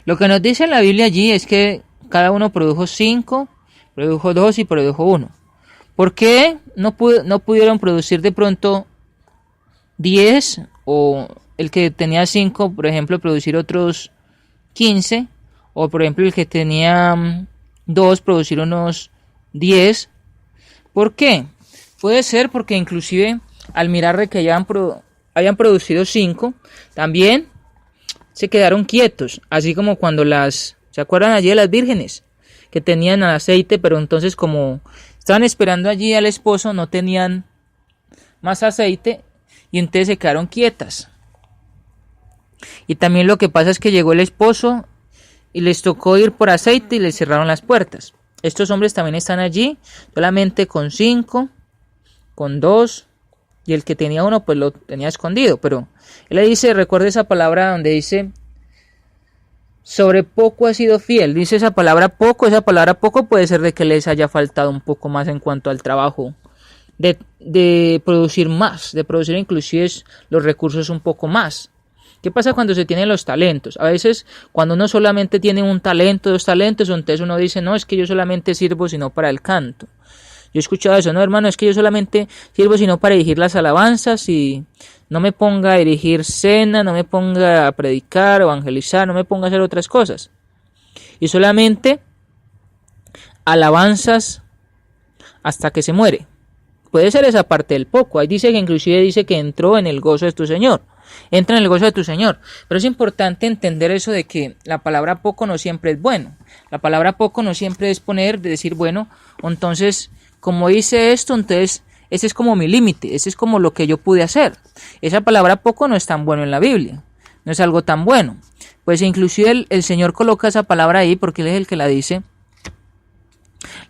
Lo que nos dice la Biblia allí es que cada uno produjo 5, produjo 2 y produjo 1. ¿Por qué no pudieron producir de pronto 10 o el que tenía 5, por ejemplo, producir otros 15? O por ejemplo el que tenía 2 producir unos 10. ¿Por qué? Puede ser porque inclusive al mirar de que hayan producido 5, también se quedaron quietos. Así como cuando ¿se acuerdan allí de las vírgenes? Que tenían aceite, pero entonces como estaban esperando allí al esposo, no tenían más aceite y entonces se quedaron quietas. Y también lo que pasa es que llegó el esposo y les tocó ir por aceite y les cerraron las puertas. Estos hombres también están allí, solamente con 5, con 2, y el que tenía 1 pues lo tenía escondido. Pero él le dice, recuerda esa palabra donde dice, sobre poco ha sido fiel. Dice esa palabra poco puede ser de que les haya faltado un poco más en cuanto al trabajo, de producir más, de producir inclusive los recursos un poco más. ¿Qué pasa cuando se tienen los talentos? A veces cuando uno solamente tiene un talento, dos talentos, entonces uno dice, no, es que yo solamente sirvo sino para el canto. Yo he escuchado eso, no hermano, es que yo solamente sirvo sino para dirigir las alabanzas y no me ponga a dirigir cena, no me ponga a predicar, evangelizar, no me ponga a hacer otras cosas. Y solamente alabanzas hasta que se muere. Puede ser esa parte del poco. Ahí dice que inclusive dice que entró en el gozo de tu Señor. Entra en el gozo de tu Señor. Pero es importante entender eso de que la palabra poco no siempre es bueno. La palabra poco no siempre es poner, de decir, bueno, entonces, como hice esto, entonces, ese es como mi límite, ese es como lo que yo pude hacer. Esa palabra poco no es tan bueno en la Biblia. No es algo tan bueno. Pues inclusive el Señor coloca esa palabra ahí porque Él es el que la dice.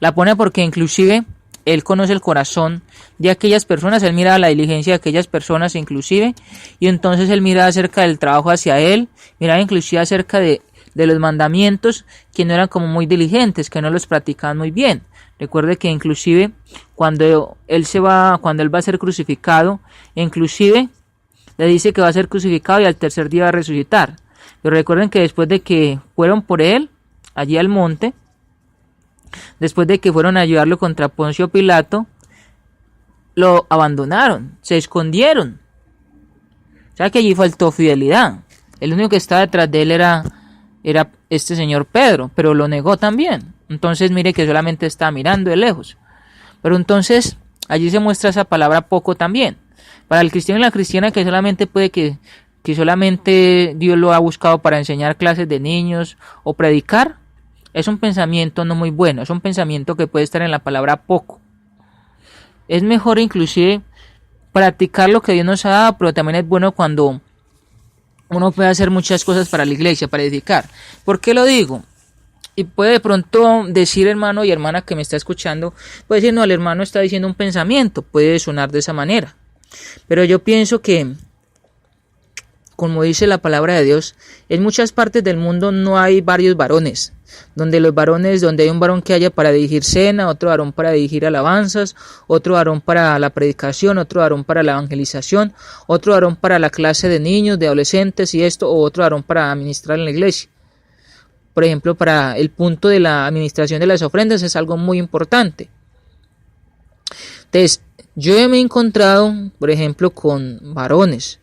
La pone porque inclusive Él conoce el corazón de aquellas personas, Él mira la diligencia de aquellas personas inclusive, y entonces Él mira acerca del trabajo hacia Él, mira inclusive acerca de los mandamientos que no eran como muy diligentes, que no los practicaban muy bien. Recuerde que inclusive cuando Él va a ser crucificado, inclusive le dice que va a ser crucificado y al tercer día va a resucitar. Pero recuerden que después de que fueron por Él, allí al monte, después de que fueron a ayudarlo contra Poncio Pilato, lo abandonaron, se escondieron. O sea que allí faltó fidelidad. El único que estaba detrás de él era este señor Pedro, pero lo negó también. Entonces mire que solamente estaba mirando de lejos. Pero entonces allí se muestra esa palabra poco también. Para el cristiano y la cristiana que solamente puede que solamente Dios lo ha buscado para enseñar clases de niños o predicar, es un pensamiento no muy bueno, es un pensamiento que puede estar en la palabra poco. Es mejor inclusive practicar lo que Dios nos ha dado, pero también es bueno cuando uno puede hacer muchas cosas para la iglesia, para edificar. ¿Por qué lo digo? Y puede de pronto decir hermano y hermana que me está escuchando, puede decir no, el hermano está diciendo un pensamiento, puede sonar de esa manera. Pero yo pienso que, como dice la palabra de Dios, en muchas partes del mundo no hay varios varones. Donde hay un varón que haya para dirigir cena, otro varón para dirigir alabanzas, otro varón para la predicación, otro varón para la evangelización, otro varón para la clase de niños, de adolescentes y esto, o otro varón para administrar en la iglesia. Por ejemplo, para el punto de la administración de las ofrendas es algo muy importante. Entonces, yo me he encontrado, por ejemplo, con varones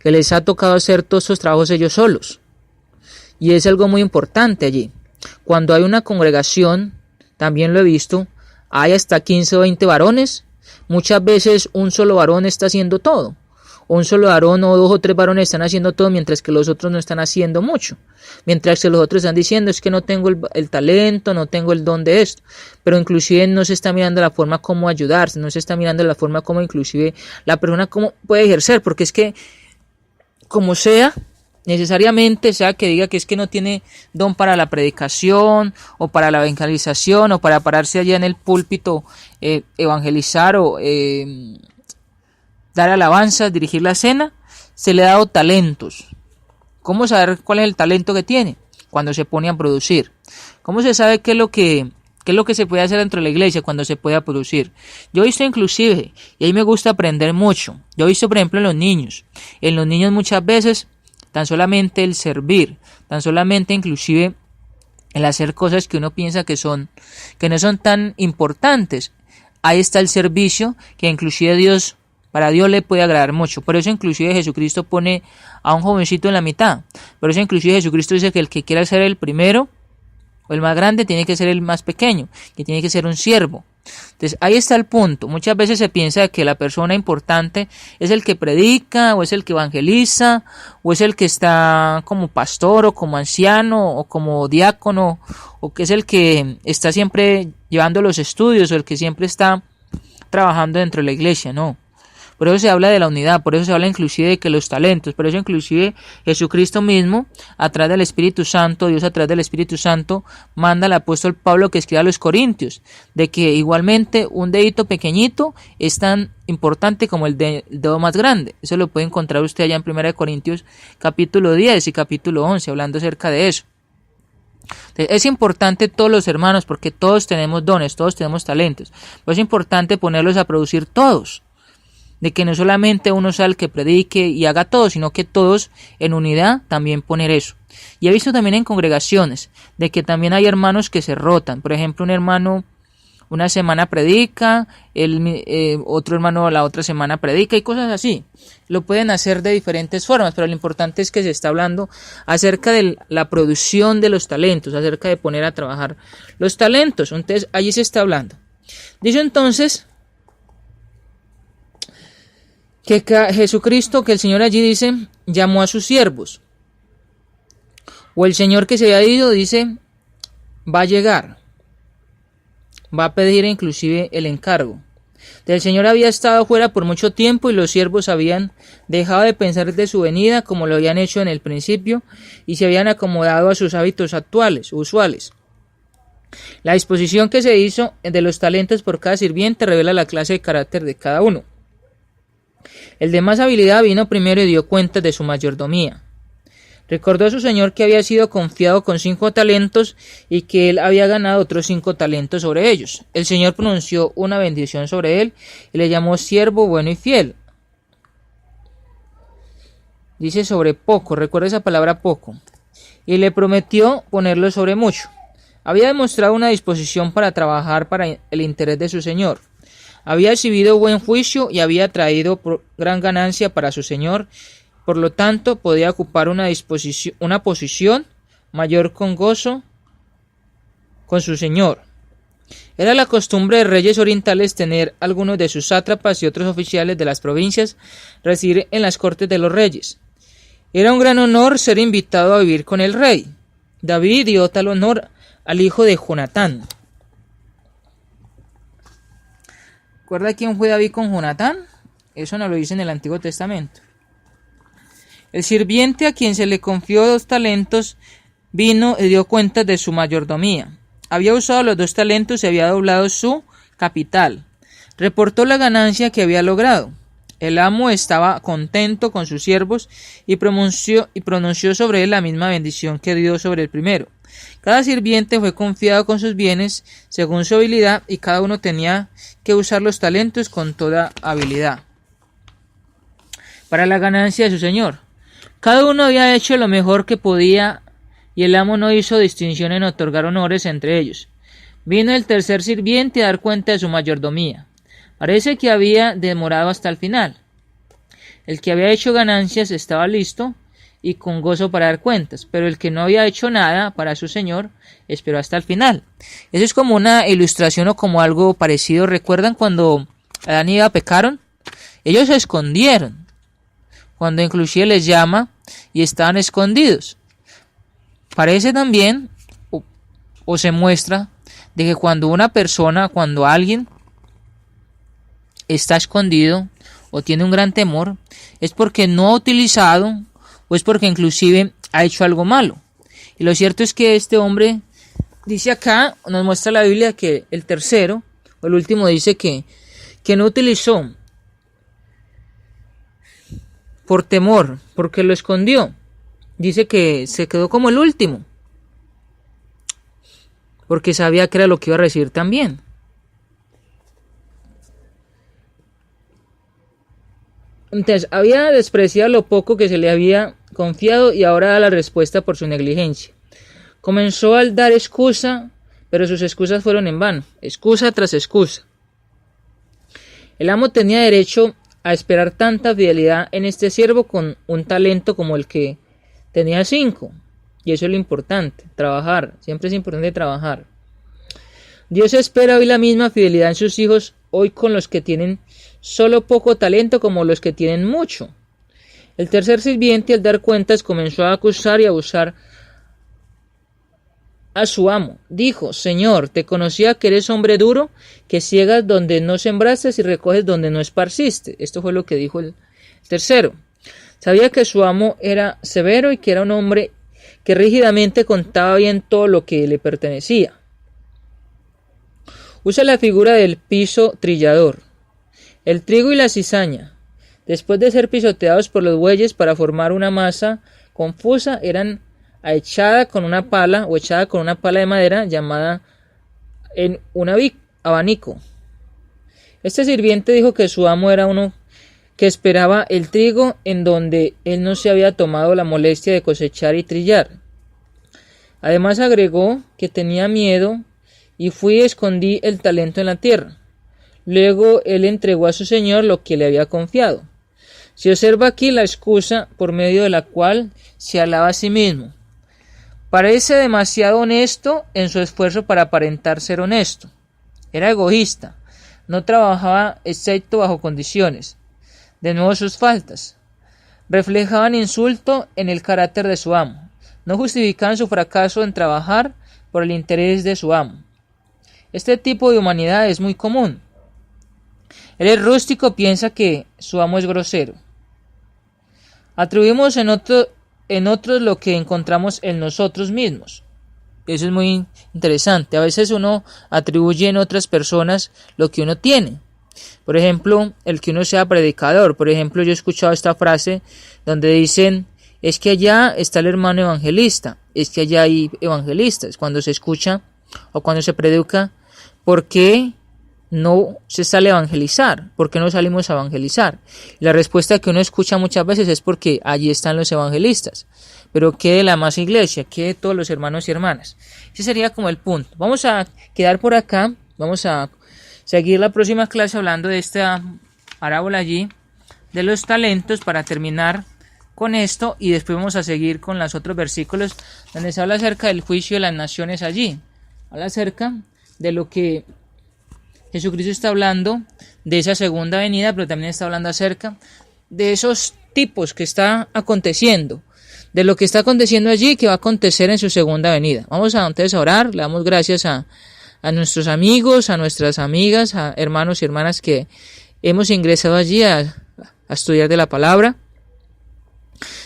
que les ha tocado hacer todos esos trabajos ellos solos. Y es algo muy importante allí. Cuando hay una congregación, también lo he visto, hay hasta 15 o 20 varones. Muchas veces un solo varón está haciendo todo. Un solo varón o 2 o 3 varones están haciendo todo, mientras que los otros no están haciendo mucho. Mientras que los otros están diciendo, es que no tengo el talento, no tengo el don de esto. Pero inclusive no se está mirando la forma como ayudarse, no se está mirando la forma como inclusive la persona cómo puede ejercer. Porque es que, como sea, necesariamente sea que diga que es que no tiene don para la predicación o para la evangelización o para pararse allá en el púlpito, evangelizar o dar alabanzas, dirigir la cena, se le ha dado talentos. ¿Cómo saber cuál es el talento que tiene? Cuando se pone a producir. ¿Cómo se sabe qué es lo que se puede hacer dentro de la iglesia cuando se pueda producir? Yo he visto inclusive, y ahí me gusta aprender mucho, yo he visto por ejemplo en los niños muchas veces, tan solamente el servir, tan solamente inclusive el hacer cosas que uno piensa que no son tan importantes. Ahí está el servicio que inclusive para Dios le puede agradar mucho. Por eso inclusive Jesucristo pone a un jovencito en la mitad. Por eso inclusive Jesucristo dice que el que quiera ser el primero o el más grande tiene que ser el más pequeño, que tiene que ser un siervo. Entonces ahí está el punto. Muchas veces se piensa que la persona importante es el que predica, o es el que evangeliza, o es el que está como pastor, o como anciano, o como diácono, o que es el que está siempre llevando los estudios, o el que siempre está trabajando dentro de la iglesia. No. Por eso se habla de la unidad, por eso se habla inclusive de que los talentos, por eso inclusive Jesucristo mismo, a través del Espíritu Santo, Dios a través del Espíritu Santo, manda al apóstol Pablo que escriba a los Corintios, de que igualmente un dedito pequeñito es tan importante como el dedo más grande. Eso lo puede encontrar usted allá en 1 Corintios capítulo 10 y capítulo 11, hablando acerca de eso. Entonces, es importante todos los hermanos, porque todos tenemos dones, todos tenemos talentos, pero es importante ponerlos a producir todos. de que no solamente uno sea el que predique y haga todo, sino que todos en unidad también poner eso. Y he visto también en congregaciones de que también hay hermanos que se rotan. Por ejemplo, un hermano una semana predica, otro hermano la otra semana predica y cosas así. Lo pueden hacer de diferentes formas, pero lo importante es que se está hablando acerca de la producción de los talentos, acerca de poner a trabajar los talentos. Entonces, allí se está hablando. Dice entonces que Jesucristo, que el Señor allí dice, llamó a sus siervos. O el Señor que se había ido dice, va a llegar. Va a pedir inclusive el encargo. El Señor había estado fuera por mucho tiempo y los siervos habían dejado de pensar de su venida como lo habían hecho en el principio y se habían acomodado a sus hábitos usuales. La disposición que se hizo de los talentos por cada sirviente revela la clase de carácter de cada uno. El de más habilidad vino primero y dio cuenta de su mayordomía. Recordó a su señor que había sido confiado con 5 talentos y que él había ganado otros 5 talentos sobre ellos. El Señor pronunció una bendición sobre él y le llamó siervo bueno y fiel. Dice sobre poco, recuerda esa palabra poco. Y le prometió ponerlo sobre mucho. Había demostrado una disposición para trabajar para el interés de su señor. Había exhibido buen juicio y había traído gran ganancia para su señor. Por lo tanto, podía ocupar una posición mayor con gozo con su señor. Era la costumbre de reyes orientales tener algunos de sus sátrapas y otros oficiales de las provincias residir en las cortes de los reyes. Era un gran honor ser invitado a vivir con el rey. David dio tal honor al hijo de Jonatán. ¿Recuerda quién fue David con Jonatán? Eso nos lo dice en el Antiguo Testamento. El sirviente a quien se le confió 2 talentos vino y dio cuenta de su mayordomía. Había usado los 2 talentos y había doblado su capital. Reportó la ganancia que había logrado. El amo estaba contento con sus siervos y pronunció sobre él la misma bendición que dio sobre el primero. Cada sirviente fue confiado con sus bienes según su habilidad y cada uno tenía que usar los talentos con toda habilidad para la ganancia de su señor. Cada uno había hecho lo mejor que podía y el amo no hizo distinción en otorgar honores entre ellos. Vino el tercer sirviente a dar cuenta de su mayordomía. Parece que había demorado hasta el final. El que había hecho ganancias estaba listo y con gozo para dar cuentas, pero el que no había hecho nada para su señor esperó hasta el final. Eso es como una ilustración o como algo parecido. ¿Recuerdan cuando Adán y Eva pecaron? Ellos se escondieron. Cuando inclusive les llama y estaban escondidos. Parece también o se muestra de que cuando alguien está escondido o tiene un gran temor, es porque no ha utilizado o es porque inclusive ha hecho algo malo. Y lo cierto es que este hombre dice acá, nos muestra la Biblia que el tercero o el último dice que no utilizó por temor, porque lo escondió. Dice que se quedó como el último, porque sabía que era lo que iba a recibir también. Entonces, había despreciado lo poco que se le había confiado y ahora da la respuesta por su negligencia. Comenzó a dar excusa, pero sus excusas fueron en vano, excusa tras excusa. El amo tenía derecho a esperar tanta fidelidad en este siervo con un talento como el que tenía 5. Y eso es lo importante, trabajar. Siempre es importante trabajar. Dios espera hoy la misma fidelidad en sus hijos, hoy con los que tienen solo poco talento como los que tienen mucho. El tercer sirviente, al dar cuentas, comenzó a acusar y abusar a su amo. Dijo: Señor, te conocía que eres hombre duro, que ciegas donde no sembraste y recoges donde no esparciste. Esto fue lo que dijo el tercero. Sabía que su amo era severo y que era un hombre que rígidamente contaba bien todo lo que le pertenecía. Usa la figura del piso trillador. El trigo y la cizaña, después de ser pisoteados por los bueyes para formar una masa confusa, eran echada con una pala de madera llamada en un abanico. Este sirviente dijo que su amo era uno que esperaba el trigo en donde él no se había tomado la molestia de cosechar y trillar. Además agregó que tenía miedo y fui y escondí el talento en la tierra. Luego él entregó a su señor lo que le había confiado. Se observa aquí la excusa por medio de la cual se alaba a sí mismo. Parece demasiado honesto en su esfuerzo para aparentar ser honesto. Era egoísta, no trabajaba excepto bajo condiciones. De nuevo sus faltas reflejaban insulto en el carácter de su amo. No justificaban su fracaso en trabajar por el interés de su amo. Este tipo de humanidad es muy común. El rústico piensa que su amo es grosero. Atribuimos en otros lo que encontramos en nosotros mismos. Eso es muy interesante. A veces uno atribuye en otras personas lo que uno tiene. Por ejemplo, el que uno sea predicador. Por ejemplo, yo he escuchado esta frase donde dicen, es que allá está el hermano evangelista, es que allá hay evangelistas. Cuando se escucha o cuando se predica, ¿por qué no se sale a evangelizar? ¿Por qué no salimos a evangelizar? La respuesta que uno escucha muchas veces es porque allí están los evangelistas. Pero ¿qué de la más iglesia? ¿Qué de todos los hermanos y hermanas? Ese sería como el punto. Vamos a quedar por acá, vamos a seguir la próxima clase hablando de esta parábola allí, de los talentos, para terminar con esto, y después vamos a seguir con los otros versículos donde se habla acerca del juicio de las naciones allí. Habla acerca de lo que Jesucristo está hablando, de esa segunda venida, pero también está hablando acerca de esos tipos que está aconteciendo, de lo que está aconteciendo allí, que va a acontecer en su segunda venida. Vamos a entonces a orar, le damos gracias a nuestros amigos, a nuestras amigas, a hermanos y hermanas que hemos ingresado allí a estudiar de la palabra.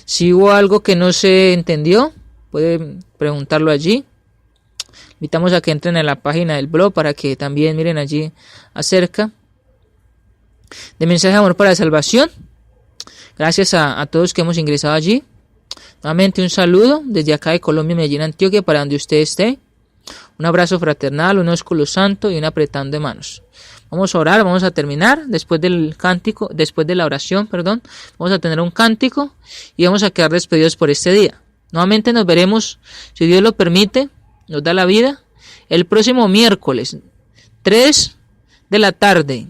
Si hubo algo que no se entendió, pueden preguntarlo allí. Invitamos a que entren en la página del blog para que también miren allí acerca de mensaje de amor para la salvación. Gracias a todos que hemos ingresado allí. Nuevamente un saludo desde acá de Colombia, Medellín, Antioquia, para donde usted esté. Un abrazo fraternal, un ósculo santo y un apretón de manos. Vamos a orar, vamos a terminar después del cántico, después de la oración, vamos a tener un cántico y vamos a quedar despedidos por este día. Nuevamente nos veremos, si Dios lo permite, nos da la vida, el próximo miércoles, 3 de la tarde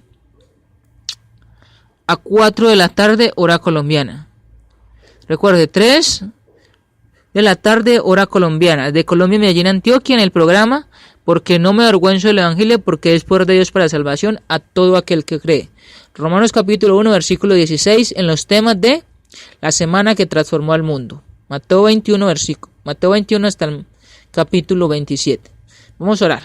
a 4 de la tarde, hora colombiana. Recuerde, 3 de la tarde, hora colombiana, de Colombia, Medellín, Antioquia, en el programa Porque no me avergüenzo del Evangelio, porque es poder de Dios para salvación a todo aquel que cree. Romanos capítulo 1, versículo 16, en los temas de la semana que transformó al mundo. Mateo 21 hasta el capítulo 27. Vamos a orar.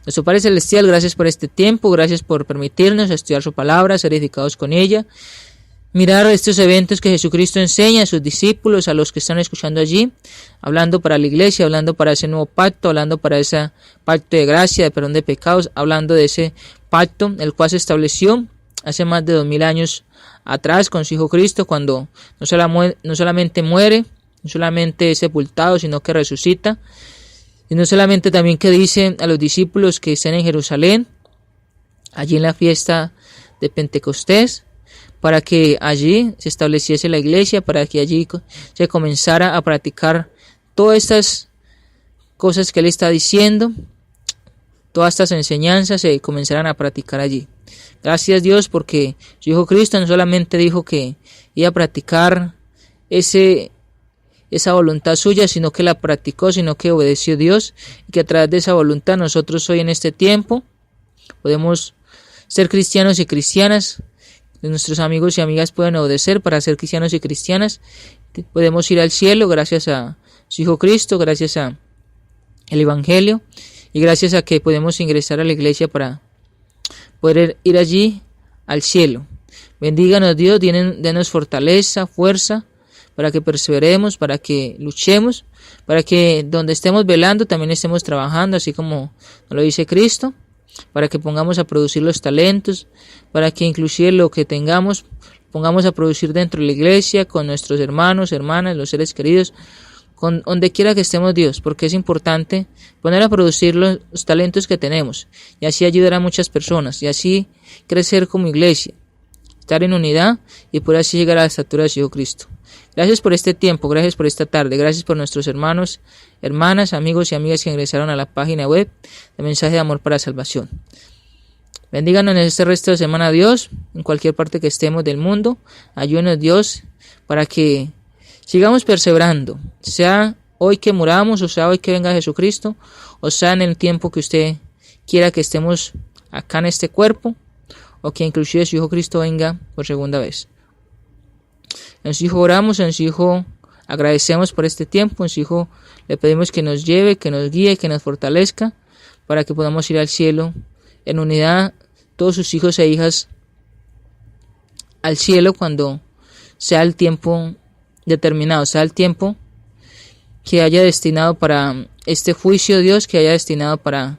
Nuestro Padre Celestial, gracias por este tiempo, gracias por permitirnos estudiar su palabra, ser edificados con ella, mirar estos eventos que Jesucristo enseña a sus discípulos, a los que están escuchando allí, hablando para la iglesia, hablando para ese nuevo pacto, hablando para ese pacto de gracia, de perdón de pecados, hablando de ese pacto el cual se estableció hace más de 2000 años atrás con su Hijo Cristo, cuando no solamente muere, no solamente es sepultado, sino que resucita, y no solamente también que dice a los discípulos que estén en Jerusalén, allí en la fiesta de Pentecostés, para que allí se estableciese la iglesia, para que allí se comenzara a practicar todas estas cosas que él está diciendo, todas estas enseñanzas se comenzarán a practicar allí. Gracias Dios, porque su Hijo Cristo no solamente dijo que iba a practicar esa voluntad suya, sino que la practicó, sino que obedeció a Dios, y que a través de esa voluntad nosotros hoy en este tiempo podemos ser cristianos y cristianas. Nuestros amigos y amigas pueden obedecer para ser cristianos y cristianas. Podemos ir al cielo gracias a su Hijo Cristo, gracias a el Evangelio y gracias a que podemos ingresar a la iglesia para poder ir allí al cielo. Bendíganos Dios, denos fortaleza, fuerza, para que perseveremos, para que luchemos, para que donde estemos velando también estemos trabajando, así como nos lo dice Cristo, para que pongamos a producir los talentos, para que inclusive lo que tengamos, pongamos a producir dentro de la iglesia, con nuestros hermanos, hermanas, los seres queridos, con donde quiera que estemos Dios, porque es importante poner a producir los talentos que tenemos, y así ayudar a muchas personas, y así crecer como iglesia. estar en unidad y poder así llegar a la estatura de Jesucristo. Gracias por este tiempo, gracias por esta tarde, gracias por nuestros hermanos, hermanas, amigos y amigas que ingresaron a la página web de Mensaje de Amor para Salvación. Bendíganos en este resto de semana, Dios, en cualquier parte que estemos del mundo. Ayúdenos, Dios, para que sigamos perseverando, sea hoy que muramos, o sea hoy que venga Jesucristo, o sea en el tiempo que usted quiera que estemos acá en este cuerpo, o que inclusive su Hijo Cristo venga por segunda vez. En su Hijo oramos, en su Hijo agradecemos por este tiempo, en su Hijo le pedimos que nos lleve, que nos guíe, que nos fortalezca, para que podamos ir al cielo en unidad, todos sus hijos e hijas al cielo cuando sea el tiempo determinado, sea el tiempo que haya destinado para este juicio, Dios, que haya destinado para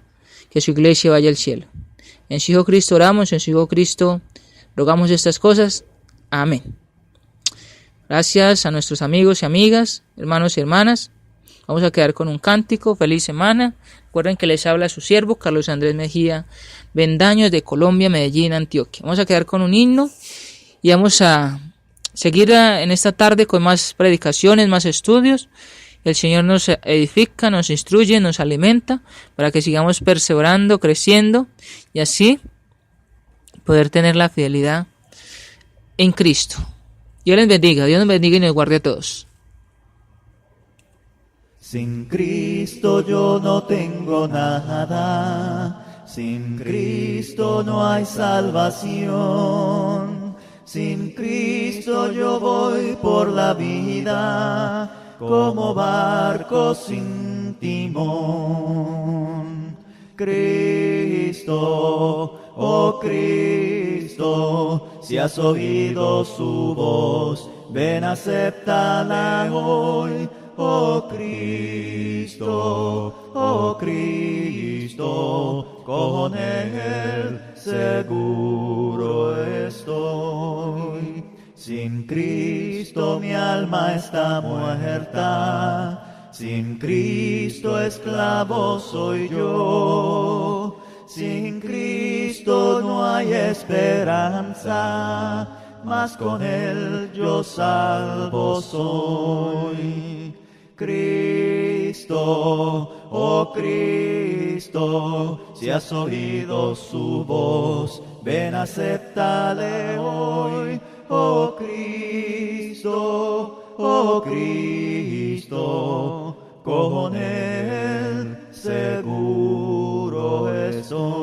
que su iglesia vaya al cielo. En su Hijo Cristo oramos, en su Hijo Cristo rogamos estas cosas. Amén. Gracias a nuestros amigos y amigas, hermanos y hermanas. Vamos a quedar con un cántico. Feliz semana. Recuerden que les habla su siervo Carlos Andrés Mejía Bendaños de Colombia, Medellín, Antioquia. Vamos a quedar con un himno y vamos a seguir en esta tarde con más predicaciones, más estudios. El Señor nos edifica, nos instruye, nos alimenta para que sigamos perseverando, creciendo y así poder tener la fidelidad en Cristo. Dios les bendiga, Dios nos bendiga y nos guarde a todos. Sin Cristo yo no tengo nada, sin Cristo no hay salvación, sin Cristo yo voy por la vida como barco sin timón. Cristo, oh Cristo, si has oído su voz, ven, acéptala hoy. Oh Cristo, con Él seguro estoy. Sin Cristo mi alma está muerta, sin Cristo esclavo soy yo. Sin Cristo no hay esperanza, mas con Él yo salvo soy. Cristo, oh Cristo, si has oído su voz, ven, acéptale hoy. Oh Cristo, con Él seguro estoy.